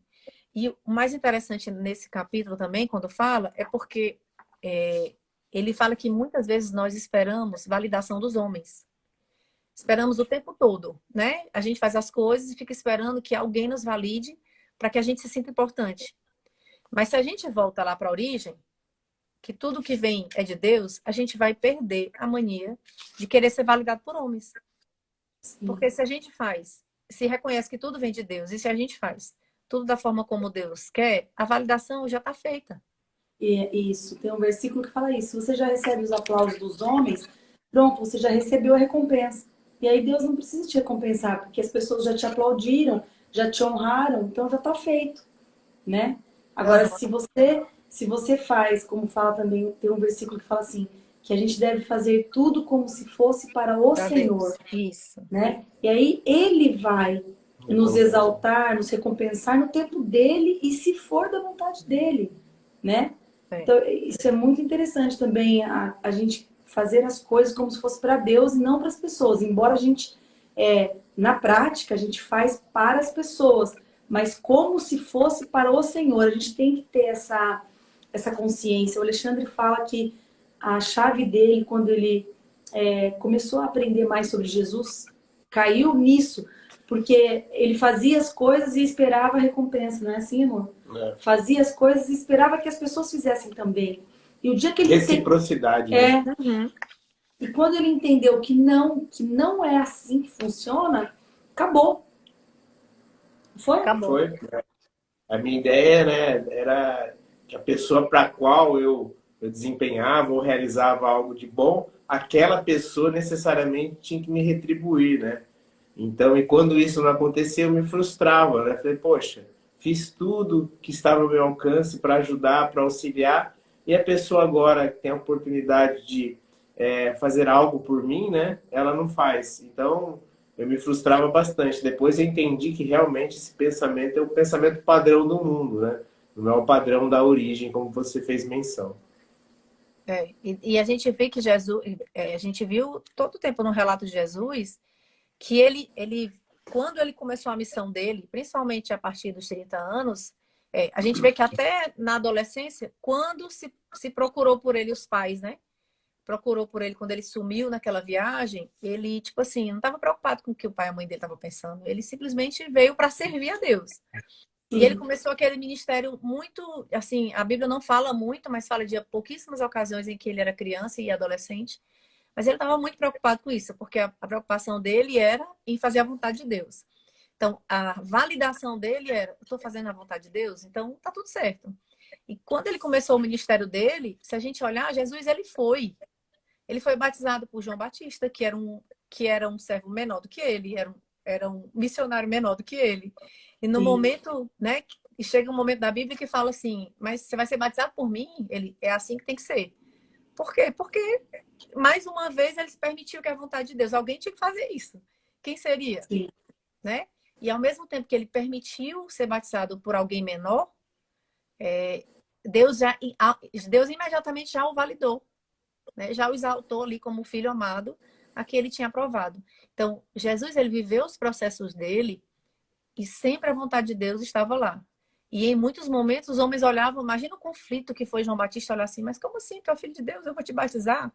C: E o mais interessante nesse capítulo também, quando fala, é porque ele fala que muitas vezes nós esperamos validação dos homens. Esperamos o tempo todo, né? A gente faz as coisas e fica esperando que alguém nos valide para que a gente se sinta importante. Mas se a gente volta lá para a origem, que tudo que vem é de Deus, a gente vai perder a mania de querer ser validado por homens. Sim. Porque se a gente se reconhece que tudo vem de Deus, e se a gente faz tudo da forma como Deus quer, a validação já está feita.
A: Isso, tem um versículo que fala isso. Se você já recebe os aplausos dos homens, pronto, você já recebeu a recompensa. E aí Deus não precisa te recompensar, porque as pessoas já te aplaudiram, já te honraram, então já está feito, né? Agora, se você faz, como fala também, tem um versículo que fala assim, que a gente deve fazer tudo como se fosse para o Senhor.
C: Isso.
A: Né? E aí Ele vai nos exaltar, nos recompensar no tempo dele e se for da vontade dele, né? Então, isso é muito interessante também, a gente fazer as coisas como se fosse para Deus e não para as pessoas. Embora a gente, na prática, a gente faz para as pessoas, mas como se fosse para o Senhor. A gente tem que ter essa consciência. O Alexandre fala que a chave dele, quando ele começou a aprender mais sobre Jesus, caiu nisso, porque ele fazia as coisas e esperava a recompensa, não é assim, amor? Fazia as coisas e esperava que as pessoas fizessem também. E o dia que ele
B: reciprocidade, né?
A: E quando ele entendeu que não é assim que funciona, acabou.
C: Acabou.
B: Foi. A minha ideia, né, era que a pessoa para a qual eu desempenhava ou realizava algo de bom, aquela pessoa necessariamente tinha que me retribuir, né? Então, e quando isso não acontecia, eu me frustrava, né? Falei, poxa, fiz tudo que estava ao meu alcance para ajudar, para auxiliar, e a pessoa agora que tem a oportunidade de fazer algo por mim, né? Ela não faz. Então, eu me frustrava bastante. Depois eu entendi que realmente esse pensamento é o pensamento padrão do mundo, né? Não é o padrão da origem, como você fez menção.
C: E a gente vê que Jesus, a gente viu todo o tempo no relato de Jesus, que ele quando ele começou a missão dele, principalmente a partir dos 30 anos, a gente vê que até na adolescência, quando se procurou por ele os pais, né? Procurou por ele quando ele sumiu naquela viagem, ele, tipo assim, não estava preocupado com o que o pai e a mãe dele estavam pensando. Ele simplesmente veio para servir a Deus. E ele começou aquele ministério muito, assim, a Bíblia não fala muito, mas fala de pouquíssimas ocasiões em que ele era criança e adolescente. Mas ele estava muito preocupado com isso, porque a preocupação dele era em fazer a vontade de Deus. Então, a validação dele era, estou fazendo a vontade de Deus, então tá tudo certo. E quando ele começou o ministério dele, se a gente olhar, Jesus, ele foi batizado por João Batista, que era um servo menor do que ele, era um missionário menor do que ele. E no momento, né, e chega um momento da Bíblia que fala assim, mas você vai ser batizado por mim? Ele, é assim que tem que ser. Por quê? Porque, mais uma vez, ele se permitiu que é a vontade de Deus. Alguém tinha que fazer isso. Quem seria?
A: Sim.
C: Né? E ao mesmo tempo que ele permitiu ser batizado por alguém menor, Deus imediatamente já o validou, né? Já o exaltou ali como filho amado, a que ele tinha aprovado. Então, Jesus, ele viveu os processos dele e sempre a vontade de Deus estava lá. E em muitos momentos os homens olhavam, imagina o conflito que foi João Batista olhar assim, mas como assim, tu é filho de Deus, eu vou te batizar?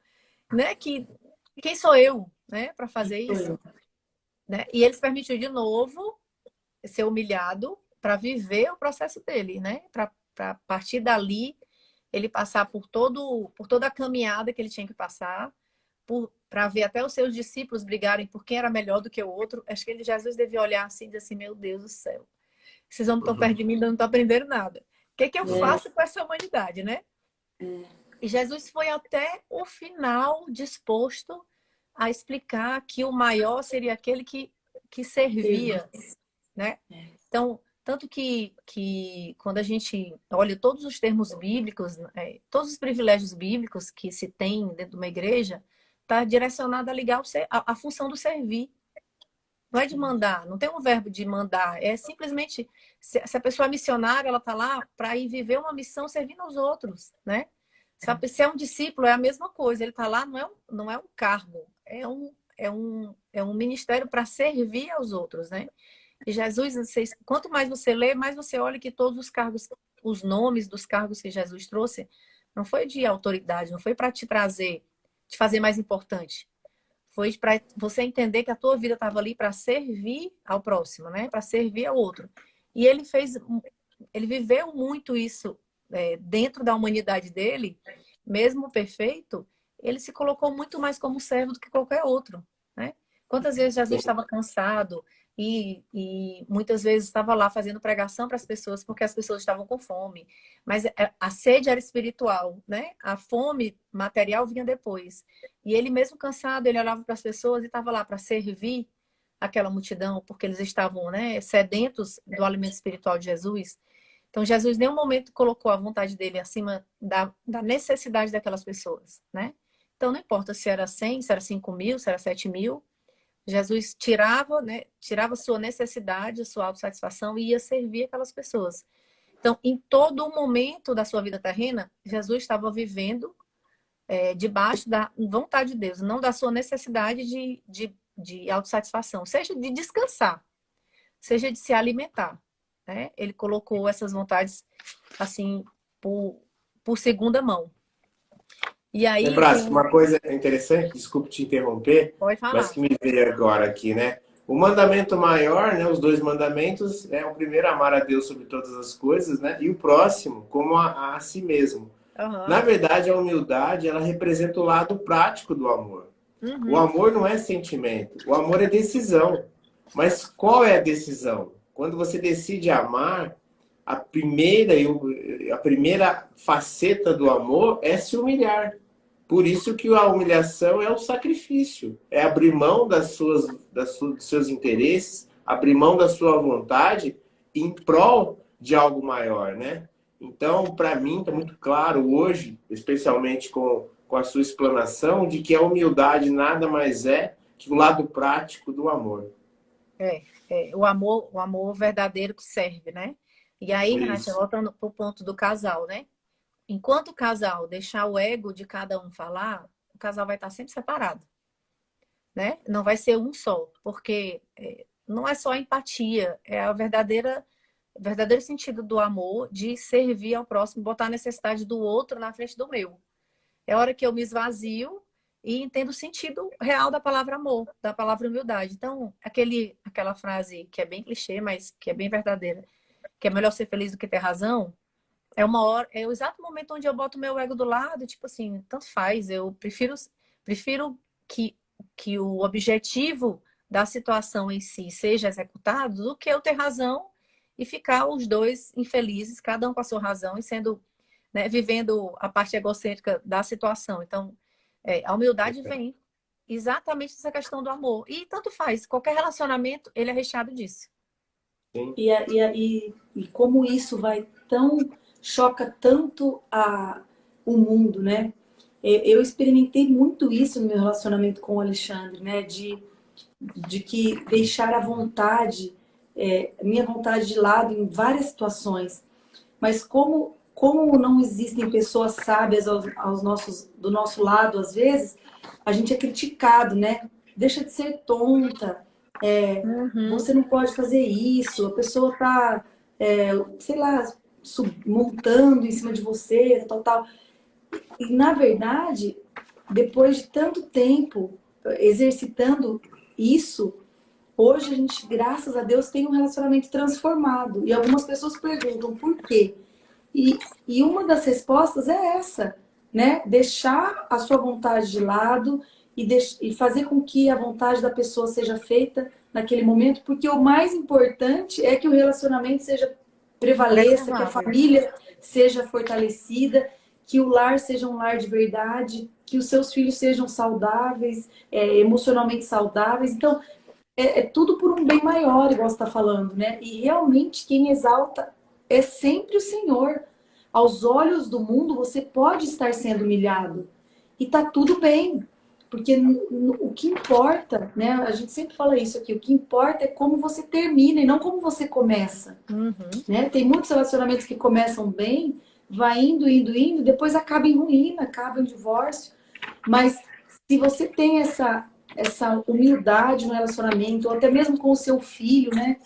C: Né? Quem sou eu, né, para fazer isso? Né? E ele se permitiu de novo ser humilhado para viver o processo dele, né? Para partir dali ele passar por toda a caminhada que ele tinha que passar, para ver até os seus discípulos brigarem por quem era melhor do que o outro. Acho que Jesus devia olhar assim e dizer assim, meu Deus do céu, esses homens estão perto de mim e não estão aprendendo nada. O que eu faço com essa humanidade, né? E Jesus foi até o final disposto a explicar que o maior seria aquele que servia, né? Então, tanto que quando a gente olha todos os termos bíblicos, todos os privilégios bíblicos que se tem dentro de uma igreja, está direcionado a ligar a função do servir. Não é de mandar, não tem um verbo de mandar. É simplesmente, se a pessoa é missionária, ela está lá para ir viver uma missão servindo aos outros, né? Se é um discípulo, é a mesma coisa. Ele está lá, não é um cargo, é um ministério para servir aos outros, né? E Jesus, quanto mais você lê, mais você olha que todos os cargos, os nomes dos cargos que Jesus trouxe, não foi de autoridade, não foi para te fazer mais importante. Foi para você entender que a tua vida estava ali para servir ao próximo, né? Para servir ao outro. E ele viveu muito isso dentro da humanidade dele, mesmo perfeito, ele se colocou muito mais como servo do que qualquer outro, né? Quantas vezes Jesus estava cansado e muitas vezes estava lá fazendo pregação para as pessoas porque as pessoas estavam com fome. Mas a sede era espiritual, né? A fome material vinha depois. E ele mesmo cansado, ele olhava para as pessoas e estava lá para servir aquela multidão, porque eles estavam, né, sedentos do alimento espiritual de Jesus. Então, Jesus em nenhum momento colocou a vontade dele acima da necessidade daquelas pessoas, né? Então, não importa se era 100, se era 5.000, se era 7.000, Jesus tirava sua necessidade, a sua autossatisfação e ia servir aquelas pessoas. Então, em todo momento da sua vida terrena, Jesus estava vivendo debaixo da vontade de Deus, não da sua necessidade de autossatisfação, seja de descansar, seja de se alimentar, né? Ele colocou essas vontades assim por segunda mão. E aí
B: Nebraska, uma coisa interessante, desculpe te interromper,
C: pode falar.
B: mas que me veio agora aqui, né? O mandamento maior, né, os 2 mandamentos, o primeiro, amar a Deus sobre todas as coisas, né? E o próximo, como a si mesmo.
C: Uhum.
B: Na verdade, a humildade, ela representa o lado prático do amor.
C: Uhum.
B: O amor não é sentimento, o amor é decisão. Mas qual é a decisão? Quando você decide amar, a primeira faceta do amor é se humilhar. Por isso que a humilhação é o sacrifício. É abrir mão dos seus interesses, abrir mão da sua vontade em prol de algo maior, né? Então, para mim, está muito claro hoje, especialmente com a sua explanação, de que a humildade nada mais é que o lado prático do amor.
C: O amor verdadeiro que serve, né? E aí, Renata,
B: Isso.
C: voltando pro ponto do casal, né? Enquanto o casal deixar o ego de cada um falar, o casal vai estar sempre separado, né? Não vai ser um só, porque não é só a empatia, é o verdadeiro sentido do amor de servir ao próximo, botar a necessidade do outro na frente do meu. É a hora que eu me esvazio e entendo o sentido real da palavra amor, da palavra humildade. Então, aquela frase que é bem clichê, mas que é bem verdadeira, que é melhor ser feliz do que ter razão, é o exato momento onde eu boto o meu ego do lado, tipo assim, tanto faz, eu prefiro que, que o objetivo da situação em si seja executado do que eu ter razão e ficar os dois infelizes, cada um com a sua razão e sendo, né, vivendo a parte egocêntrica da situação. Então, a humildade vem exatamente dessa questão do amor. E tanto faz, qualquer relacionamento, ele é recheado disso.
A: E como isso vai choca tanto o mundo, né? Eu experimentei muito isso no meu relacionamento com o Alexandre, né? De que deixar a vontade, minha vontade de lado em várias situações. Mas como não existem pessoas sábias do nosso lado, às vezes, a gente é criticado, né? Deixa de ser tonta, você não pode fazer isso, a pessoa tá, sei lá, montando em cima de você, tal, tal. E, na verdade, depois de tanto tempo exercitando isso, hoje a gente, graças a Deus, tem um relacionamento transformado. E algumas pessoas perguntam por quê? E uma das respostas é essa, né? Deixar a sua vontade de lado e fazer com que a vontade da pessoa seja feita naquele momento, porque o mais importante é que o relacionamento prevaleça, que a família seja fortalecida, que o lar seja um lar de verdade, que os seus filhos sejam saudáveis, emocionalmente saudáveis. Então, é tudo por um bem maior, igual você está falando, né? E realmente quem exalta é sempre o Senhor. Aos olhos do mundo, você pode estar sendo humilhado. E tá tudo bem. Porque o que importa, né? A gente sempre fala isso aqui, o que importa é como você termina e não como você começa. Né? Tem muitos relacionamentos que começam bem, vai indo, indo, indo, depois acaba em ruína, acaba em divórcio. Mas se você tem essa humildade no relacionamento, ou até mesmo com o seu filho, né?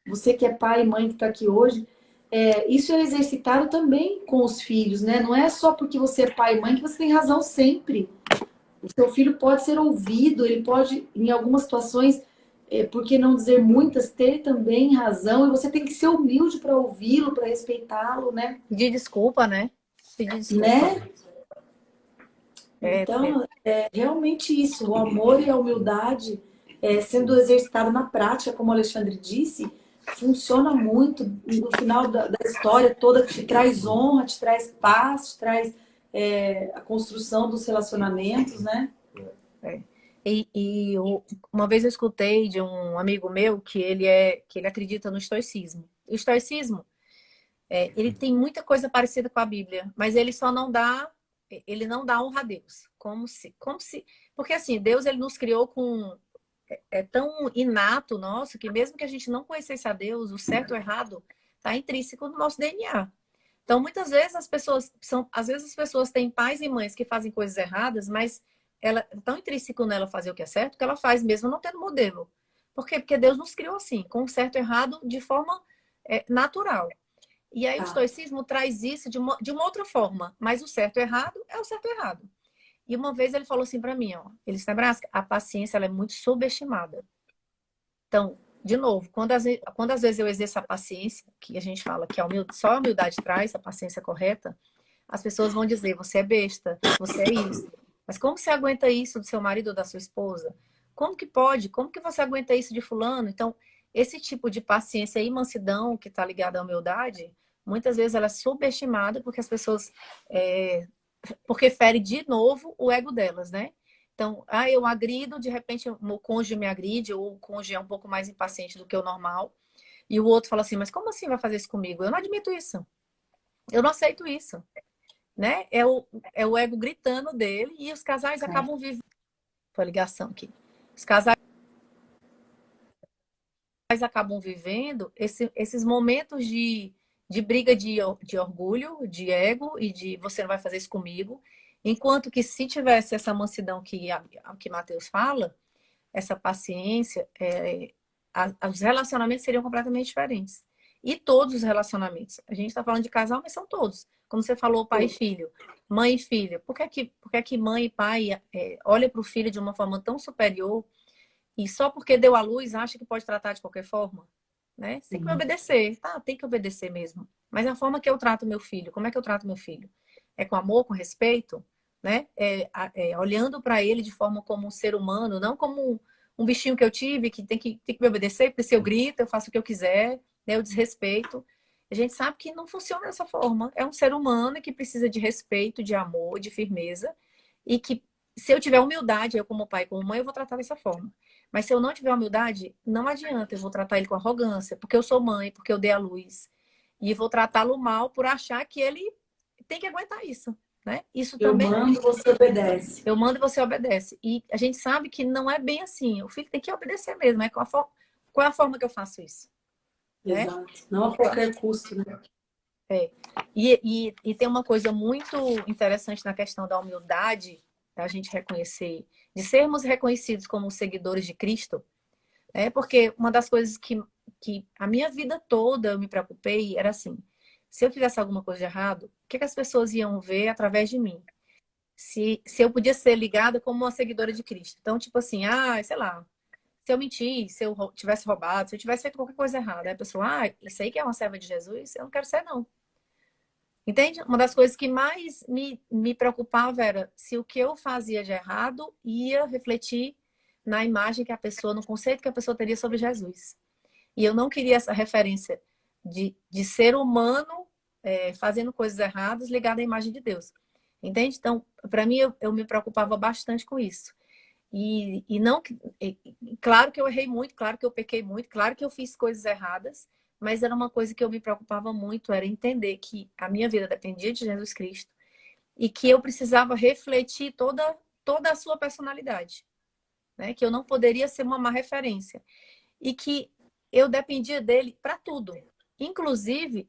A: Você que é pai e mãe que está aqui hoje, isso é exercitado também com os filhos, né? Não é só porque você é pai e mãe que você tem razão sempre. O seu filho pode ser ouvido, ele pode, em algumas situações, por que não dizer muitas, ter também razão, e você tem que ser humilde para ouvi-lo, para respeitá-lo, né?
C: Pedir desculpa, né? Pedir desculpa.
A: Né? Então, é realmente isso, o amor e a humildade sendo exercitado na prática, como o Alexandre disse, funciona muito no final da história toda, te traz honra, te traz paz, te traz a construção dos relacionamentos, né?
C: Uma vez eu escutei de um amigo meu que ele acredita no estoicismo. O estoicismo, ele tem muita coisa parecida com a Bíblia, mas ele não dá honra a Deus. Porque assim, Deus ele nos criou com tão inato nosso que mesmo que a gente não conhecesse a Deus, o certo ou o errado está intrínseco no nosso DNA. Então, muitas vezes às vezes as pessoas têm pais e mães que fazem coisas erradas, mas ela é tão intrínseco nela fazer o que é certo que ela faz mesmo não tendo modelo. Por quê? Porque Deus nos criou assim, com o certo e errado de forma natural. E aí o estoicismo traz isso de uma outra forma, mas o certo e errado é o certo e errado. E uma vez ele falou assim para mim, ó, ele disse, Nebraska, a paciência ela é muito subestimada. Então, de novo, quando às vezes eu exerço a paciência, que a gente fala que só a humildade traz a paciência correta, as pessoas vão dizer, você é besta, você é isso. Mas como você aguenta isso do seu marido ou da sua esposa? Como que pode? Como que você aguenta isso de fulano? Então, esse tipo de paciência e mansidão que está ligada à humildade, muitas vezes ela é subestimada porque as pessoas... porque fere de novo o ego delas, né? Então, eu agrido, de repente o meu cônjuge me agride, ou o cônjuge é um pouco mais impaciente do que o normal. e o outro fala assim, mas como assim vai fazer isso comigo? Eu não admito isso. Eu não aceito isso. Né? É o ego gritando dele e os casais acabam vivendo a ligação aqui. Os casais acabam vivendo esses momentos de briga de orgulho, de ego e de você não vai fazer isso comigo. Enquanto que se tivesse essa mansidão que Mateus fala, essa paciência, os relacionamentos seriam completamente diferentes. E todos os relacionamentos. A gente está falando de casal, mas são todos. Como você falou, pai e filho, mãe e filha. Por que que mãe e pai olham para o filho de uma forma tão superior e só porque deu à luz acha que pode tratar de qualquer forma? Né? Você tem que me obedecer. Tá, tem que obedecer mesmo. Mas a forma que eu trato meu filho, como é que eu trato meu filho? É com amor, com respeito? Né? Olhando para ele de forma como um ser humano, não como um bichinho que eu tive que tem que me obedecer, porque se eu grito, eu faço o que eu quiser, né? Eu desrespeito. A gente sabe que não funciona dessa forma. É um ser humano que precisa de respeito, de amor, de firmeza, e que se eu tiver humildade, eu como pai, como mãe, eu vou tratar dessa forma. Mas se eu não tiver humildade, não adianta, eu vou tratar ele com arrogância, porque eu sou mãe, porque eu dei a luz, e vou tratá-lo mal por achar que ele tem que aguentar isso. Né? Isso
A: Eu
C: também.
A: mando, você obedece.
C: Eu mando e você obedece. E a gente sabe que não é bem assim. O filho tem que obedecer mesmo. Qual é a forma que eu faço isso? Né?
A: Exato. Não a qualquer custo, né?
C: E tem uma coisa muito interessante na questão da humildade, da gente reconhecer, de sermos reconhecidos como seguidores de Cristo, né? Porque uma das coisas que a minha vida toda eu me preocupei era assim: se eu fizesse alguma coisa de errado, o que as pessoas iam ver através de mim? Se eu podia ser ligada como uma seguidora de Cristo. Então, tipo assim, sei lá, se eu mentir, se eu tivesse roubado, se eu tivesse feito qualquer coisa errada, aí a pessoa, isso aí que é uma serva de Jesus, eu não quero ser, não. Entende? Uma das coisas que mais me preocupava era se o que eu fazia de errado ia refletir na imagem que a pessoa, no conceito que a pessoa teria sobre Jesus. E eu não queria essa referência de ser humano fazendo coisas erradas ligada à imagem de Deus. Entende? Então, para mim, eu me preocupava bastante com isso. E não, claro que eu errei muito, claro que eu pequei muito, claro que eu fiz coisas erradas, mas era uma coisa que eu me preocupava muito, era entender que a minha vida dependia de Jesus Cristo e que eu precisava refletir toda a sua personalidade, né? Que eu não poderia ser uma má referência e que eu dependia dele para tudo, inclusive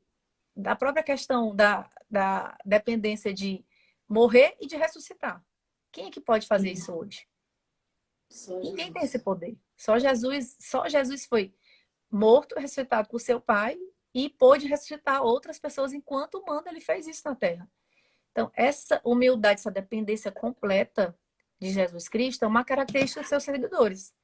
C: da própria questão da dependência de morrer e de ressuscitar. Quem é que pode fazer isso hoje? Ninguém tem esse poder. Só Jesus foi morto, ressuscitado por seu Pai e pôde ressuscitar outras pessoas enquanto humano, ele fez isso na Terra. Então, essa humildade, essa dependência completa de Jesus Cristo é uma característica dos seus seguidores.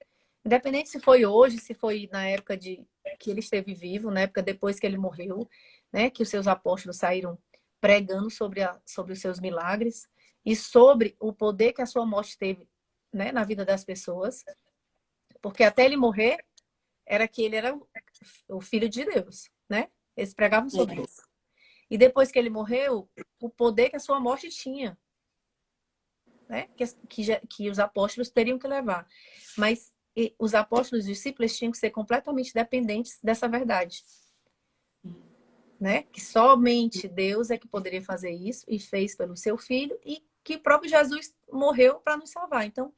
C: Independente se foi hoje, se foi na época que ele esteve vivo, na época depois que ele morreu, né, que os seus apóstolos saíram pregando sobre os seus milagres e sobre o poder que a sua morte teve, né, na vida das pessoas, porque até ele morrer era que ele era o filho de Deus, né? Eles pregavam sobre isso. E depois que ele morreu, o poder que a sua morte tinha, né? Que os apóstolos teriam que levar. Mas os apóstolos e os discípulos tinham que ser completamente dependentes dessa verdade, né? Que somente Deus é que poderia fazer isso e fez pelo seu filho e que o próprio Jesus morreu para nos salvar. Então,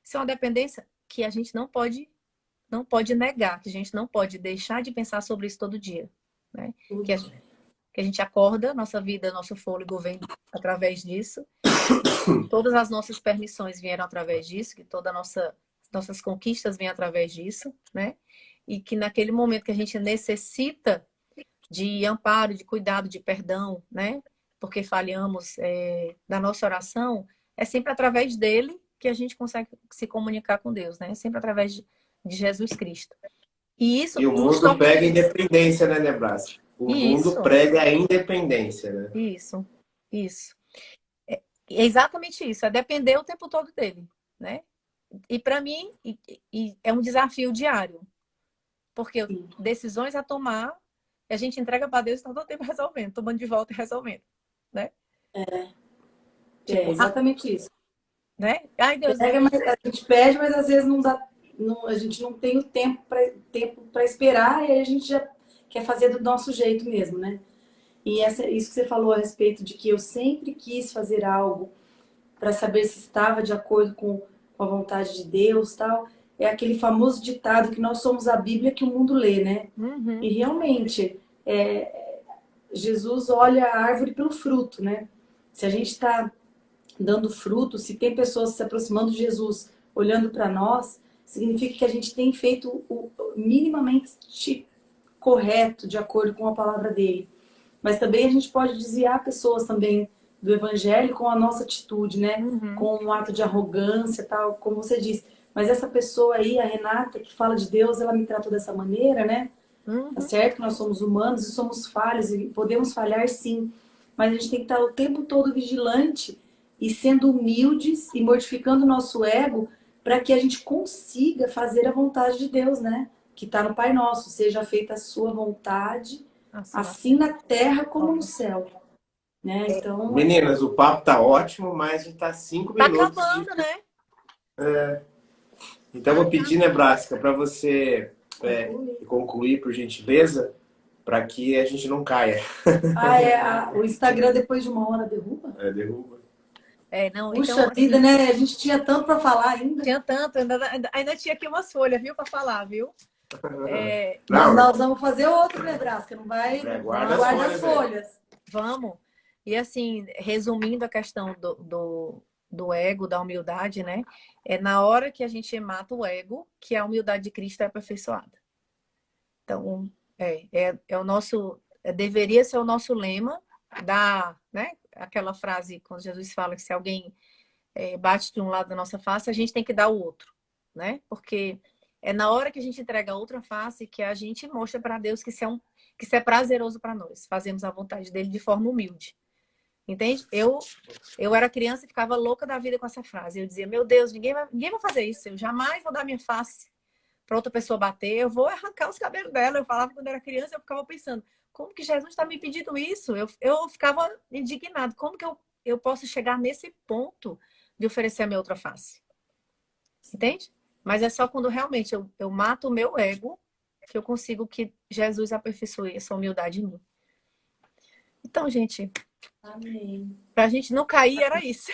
C: isso é uma dependência que a gente não pode negar, que a gente não pode deixar de pensar sobre isso todo dia, né? Que a gente acorda, nossa vida, nosso fôlego vem através disso. Todas as nossas permissões vieram através disso, que todas nossas conquistas vêm através disso, né? E que naquele momento que a gente necessita de amparo, de cuidado, de perdão, né? Porque falhamos da nossa oração, é sempre através dele que a gente consegue se comunicar com Deus, né? É sempre através de Jesus Cristo. E isso
B: E o mundo prega a independência, né, Nebraska? O mundo prega a independência, né?
C: Isso. É exatamente isso, é depender o tempo todo dele, né? E para mim, é um desafio diário, porque decisões a tomar, a gente entrega para Deus e está todo tempo resolvendo, tomando de volta e resolvendo, né?
A: Exatamente isso.
C: Né? Ai, Deus,
A: a gente pede, mas às vezes não dá, a gente não tem o tempo para esperar e aí a gente já quer fazer do nosso jeito mesmo, né? E isso que você falou a respeito de que eu sempre quis fazer algo para saber se estava de acordo com a vontade de Deus, tal, é aquele famoso ditado que nós somos a Bíblia que o mundo lê, né?
C: Uhum.
A: E realmente, Jesus olha a árvore pelo fruto, né? Se a gente está dando fruto, se tem pessoas se aproximando de Jesus, olhando para nós, significa que a gente tem feito o minimamente correto, de acordo com a palavra dele. Mas também a gente pode desviar pessoas também do evangelho com a nossa atitude, né? Com um ato de arrogância, tal, como você disse. Mas essa pessoa aí, a Renata, que fala de Deus, ela me tratou dessa maneira, né? Tá certo que nós somos humanos e somos falhos e podemos falhar sim. Mas a gente tem que estar o tempo todo vigilante e sendo humildes e mortificando o nosso ego para que a gente consiga fazer a vontade de Deus, né? Que está no Pai Nosso. Seja feita a sua vontade, assim na terra como no céu. Né? Então,
B: Meninas, o papo tá ótimo, mas a gente tá 5
C: Tá
B: minutos.
C: acabando, né?
B: Então, eu vou pedir, Nebraska, para você concluir, por gentileza, para que a gente não caia.
A: o Instagram depois de uma hora derruba?
B: Derruba.
C: Não,
A: Puxa
C: então, assim,
A: vida, né? A gente tinha tanto para falar ainda.
C: tinha tanto, ainda tinha aqui umas folhas, viu, para falar, viu?
A: Mas nós vamos fazer outro, Nebraska, não vai?
B: Guarda
A: as folhas.
C: Vamos. E assim, resumindo a questão do ego, da humildade, né? É na hora que a gente mata o ego que a humildade de Cristo é aperfeiçoada. Então, é o nosso, deveria ser o nosso lema né? Aquela frase quando Jesus fala que se alguém bate de um lado da nossa face, a gente tem que dar o outro, né? Porque é na hora que a gente entrega a outra face que a gente mostra para Deus que isso é prazeroso para nós. Fazemos a vontade dele de forma humilde. Entende? Eu era criança e ficava louca da vida com essa frase. Eu dizia, meu Deus, ninguém vai fazer isso. Eu jamais vou dar minha face para outra pessoa bater. Eu vou arrancar os cabelos dela. Eu falava quando era criança, eu ficava pensando, como que Jesus está me pedindo isso? Eu ficava indignado. Como que eu posso chegar nesse ponto de oferecer a minha outra face? Entende? Mas é só quando realmente eu mato o meu ego que eu consigo que Jesus aperfeiçoe essa humildade em mim. Então, gente,
A: Amém.
C: Pra gente não cair, era isso.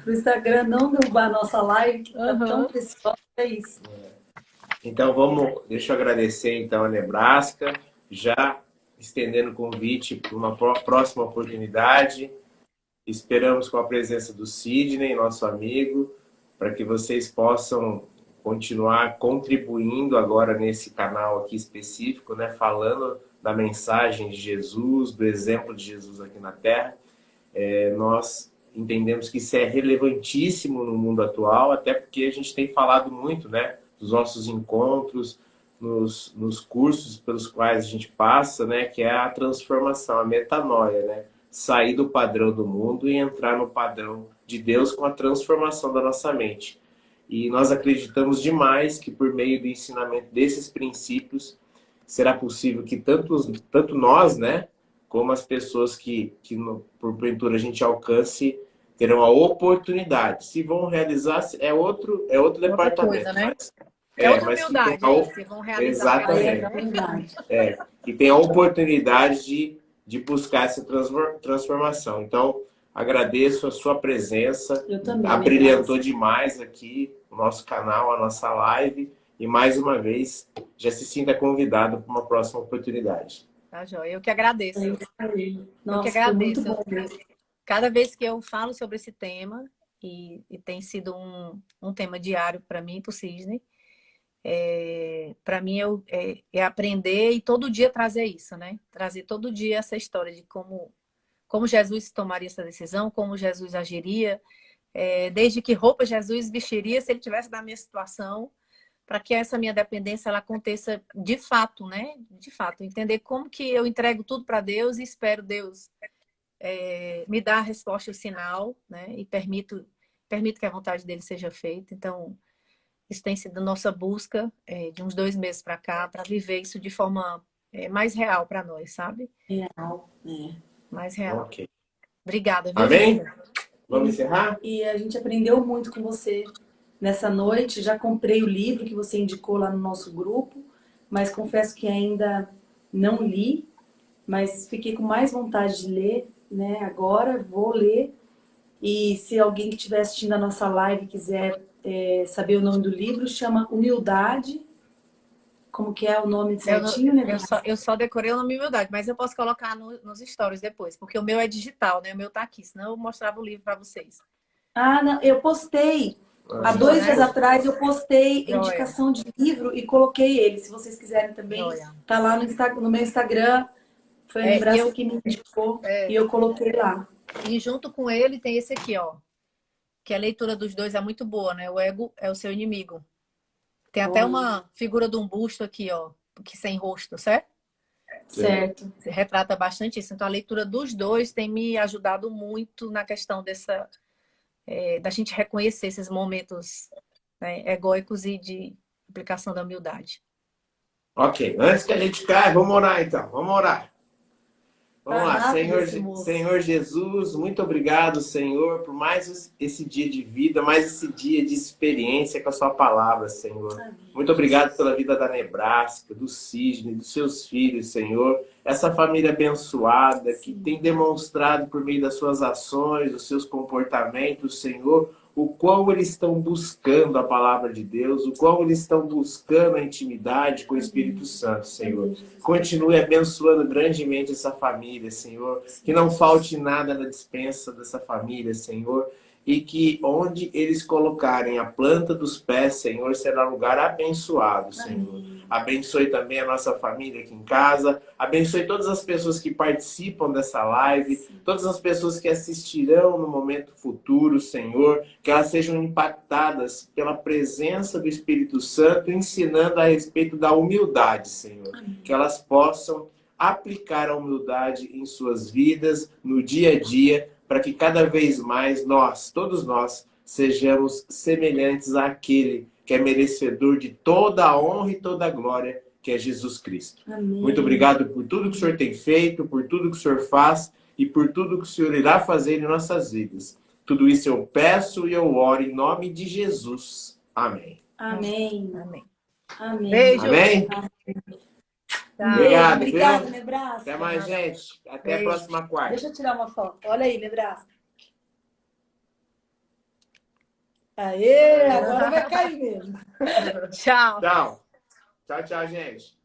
A: Pro Instagram não derrubar a nossa live, que tá tão preciosa, é isso.
B: Então, deixa eu agradecer então a Nebraska, já estendendo o convite para uma próxima oportunidade. Esperamos com a presença do Sidney, nosso amigo, para que vocês possam continuar contribuindo agora nesse canal aqui específico, né, falando da mensagem de Jesus, do exemplo de Jesus aqui na Terra. Nós entendemos que isso é relevantíssimo no mundo atual, até porque a gente tem falado muito, né, dos nossos encontros, nos cursos pelos quais a gente passa, né, que é a transformação, a metanoia, né, sair do padrão do mundo e entrar no padrão de Deus com a transformação da nossa mente. E nós acreditamos demais que por meio do ensinamento desses princípios será possível que tanto nós, né, como as pessoas que porventura a gente alcance, terão a oportunidade. Se vão realizar, é outro departamento.
C: Coisa, né?
B: Mas,
C: outra
B: mas
C: humildade, se vão realizar.
B: Exatamente. Que tem a oportunidade de buscar essa transformação. Então, agradeço a sua presença.
A: Eu também.
B: Abrilhantou demais aqui o nosso canal, a nossa live. E mais uma vez, já se sinta convidado para uma próxima oportunidade.
C: Tá, Joia? Eu que agradeço.
A: Nossa,
C: eu que agradeço.
A: Muito bom.
C: Cada vez que eu falo sobre esse tema, e tem sido um tema diário para mim e para o Sidney, para mim é aprender e todo dia trazer isso, né? Trazer todo dia essa história de como Jesus tomaria essa decisão, como Jesus agiria, desde que roupa Jesus vestiria se ele tivesse na minha situação, para que essa minha dependência ela aconteça de fato, né? De fato, entender como que eu entrego tudo para Deus e espero Deus me dar a resposta e o sinal, né? E permito que a vontade dele seja feita. Então, isso tem sido a nossa busca de uns 2 meses para cá, para viver isso de forma mais real para nós, sabe?
A: Real,
C: Mais real.
B: Ok.
C: Obrigada, viu?
B: Amém? Vamos encerrar?
A: E a gente aprendeu muito com você nessa noite. Já comprei o livro que você indicou lá no nosso grupo. mas confesso que ainda não li, mas fiquei com mais vontade de ler, né? Agora vou ler. E se alguém que estiver assistindo a nossa live quiser saber o nome do livro, chama Humildade. Como que é o nome certinho, né?
C: Eu só decorei o nome Humildade, mas eu posso colocar nos stories depois, porque o meu é digital, né? O meu tá aqui, senão eu mostrava o livro para vocês.
A: Ah, não, eu postei. Há
C: Viu,
A: 2
C: né?
A: dias atrás eu postei
C: Joia.
A: indicação de livro e coloquei ele. Se vocês quiserem também,
C: Joia.
A: tá lá no meu Instagram. Foi a lembrança que me indicou e eu coloquei lá.
C: E junto com ele tem esse aqui, ó. Que a leitura dos dois é muito boa, né? O ego é o seu inimigo. Tem até uma figura de um busto aqui, ó, que sem rosto, certo?
A: Certo.
C: Se retrata bastante isso. Então a leitura dos dois tem me ajudado muito na questão da gente reconhecer esses momentos, né, egóicos e de aplicação da humildade.
B: Ok, antes que a gente caia, vamos orar então, vamos orar. Vamos lá, Senhor Jesus, muito obrigado, Senhor, por mais esse dia de vida, mais esse dia de experiência com a sua palavra, Senhor. Amém. Muito obrigado pela vida da Nebraska, do Sidney, dos seus filhos, Senhor. Essa família abençoada que tem demonstrado por meio das suas ações, dos seus comportamentos, Senhor, o quão eles estão buscando a palavra de Deus, o quão eles estão buscando a intimidade com o Espírito Santo, Senhor. Continue abençoando grandemente essa família, Senhor. Que não falte nada na despensa dessa família, Senhor. E que onde eles colocarem a planta dos pés, Senhor, será lugar abençoado, Senhor. Abençoe também a nossa família aqui em casa. Abençoe todas as pessoas que participam dessa live, todas as pessoas que assistirão no momento futuro, Senhor. Que elas sejam impactadas pela presença do Espírito Santo, ensinando a respeito da humildade, Senhor. Que elas possam aplicar a humildade em suas vidas, no dia a dia, para que cada vez mais nós, todos nós, sejamos semelhantes àquele que é merecedor de toda a honra e toda a glória, que é Jesus Cristo. Amém. Muito obrigado por tudo que o Senhor tem feito, por tudo que o Senhor faz e por tudo que o Senhor irá fazer em nossas vidas. Tudo isso eu peço e eu oro em nome de Jesus. Amém.
A: Amém.
C: Amém.
A: Amém.
C: Beijo.
B: Amém.
A: Obrigado, obrigado, Nebraska.
B: Até mais, gente. Até a próxima quarta.
A: Deixa eu tirar uma foto. Olha aí, Nebraska. Aê, agora vai cair mesmo.
C: Tchau.
B: Tchau. Tchau, tchau, gente.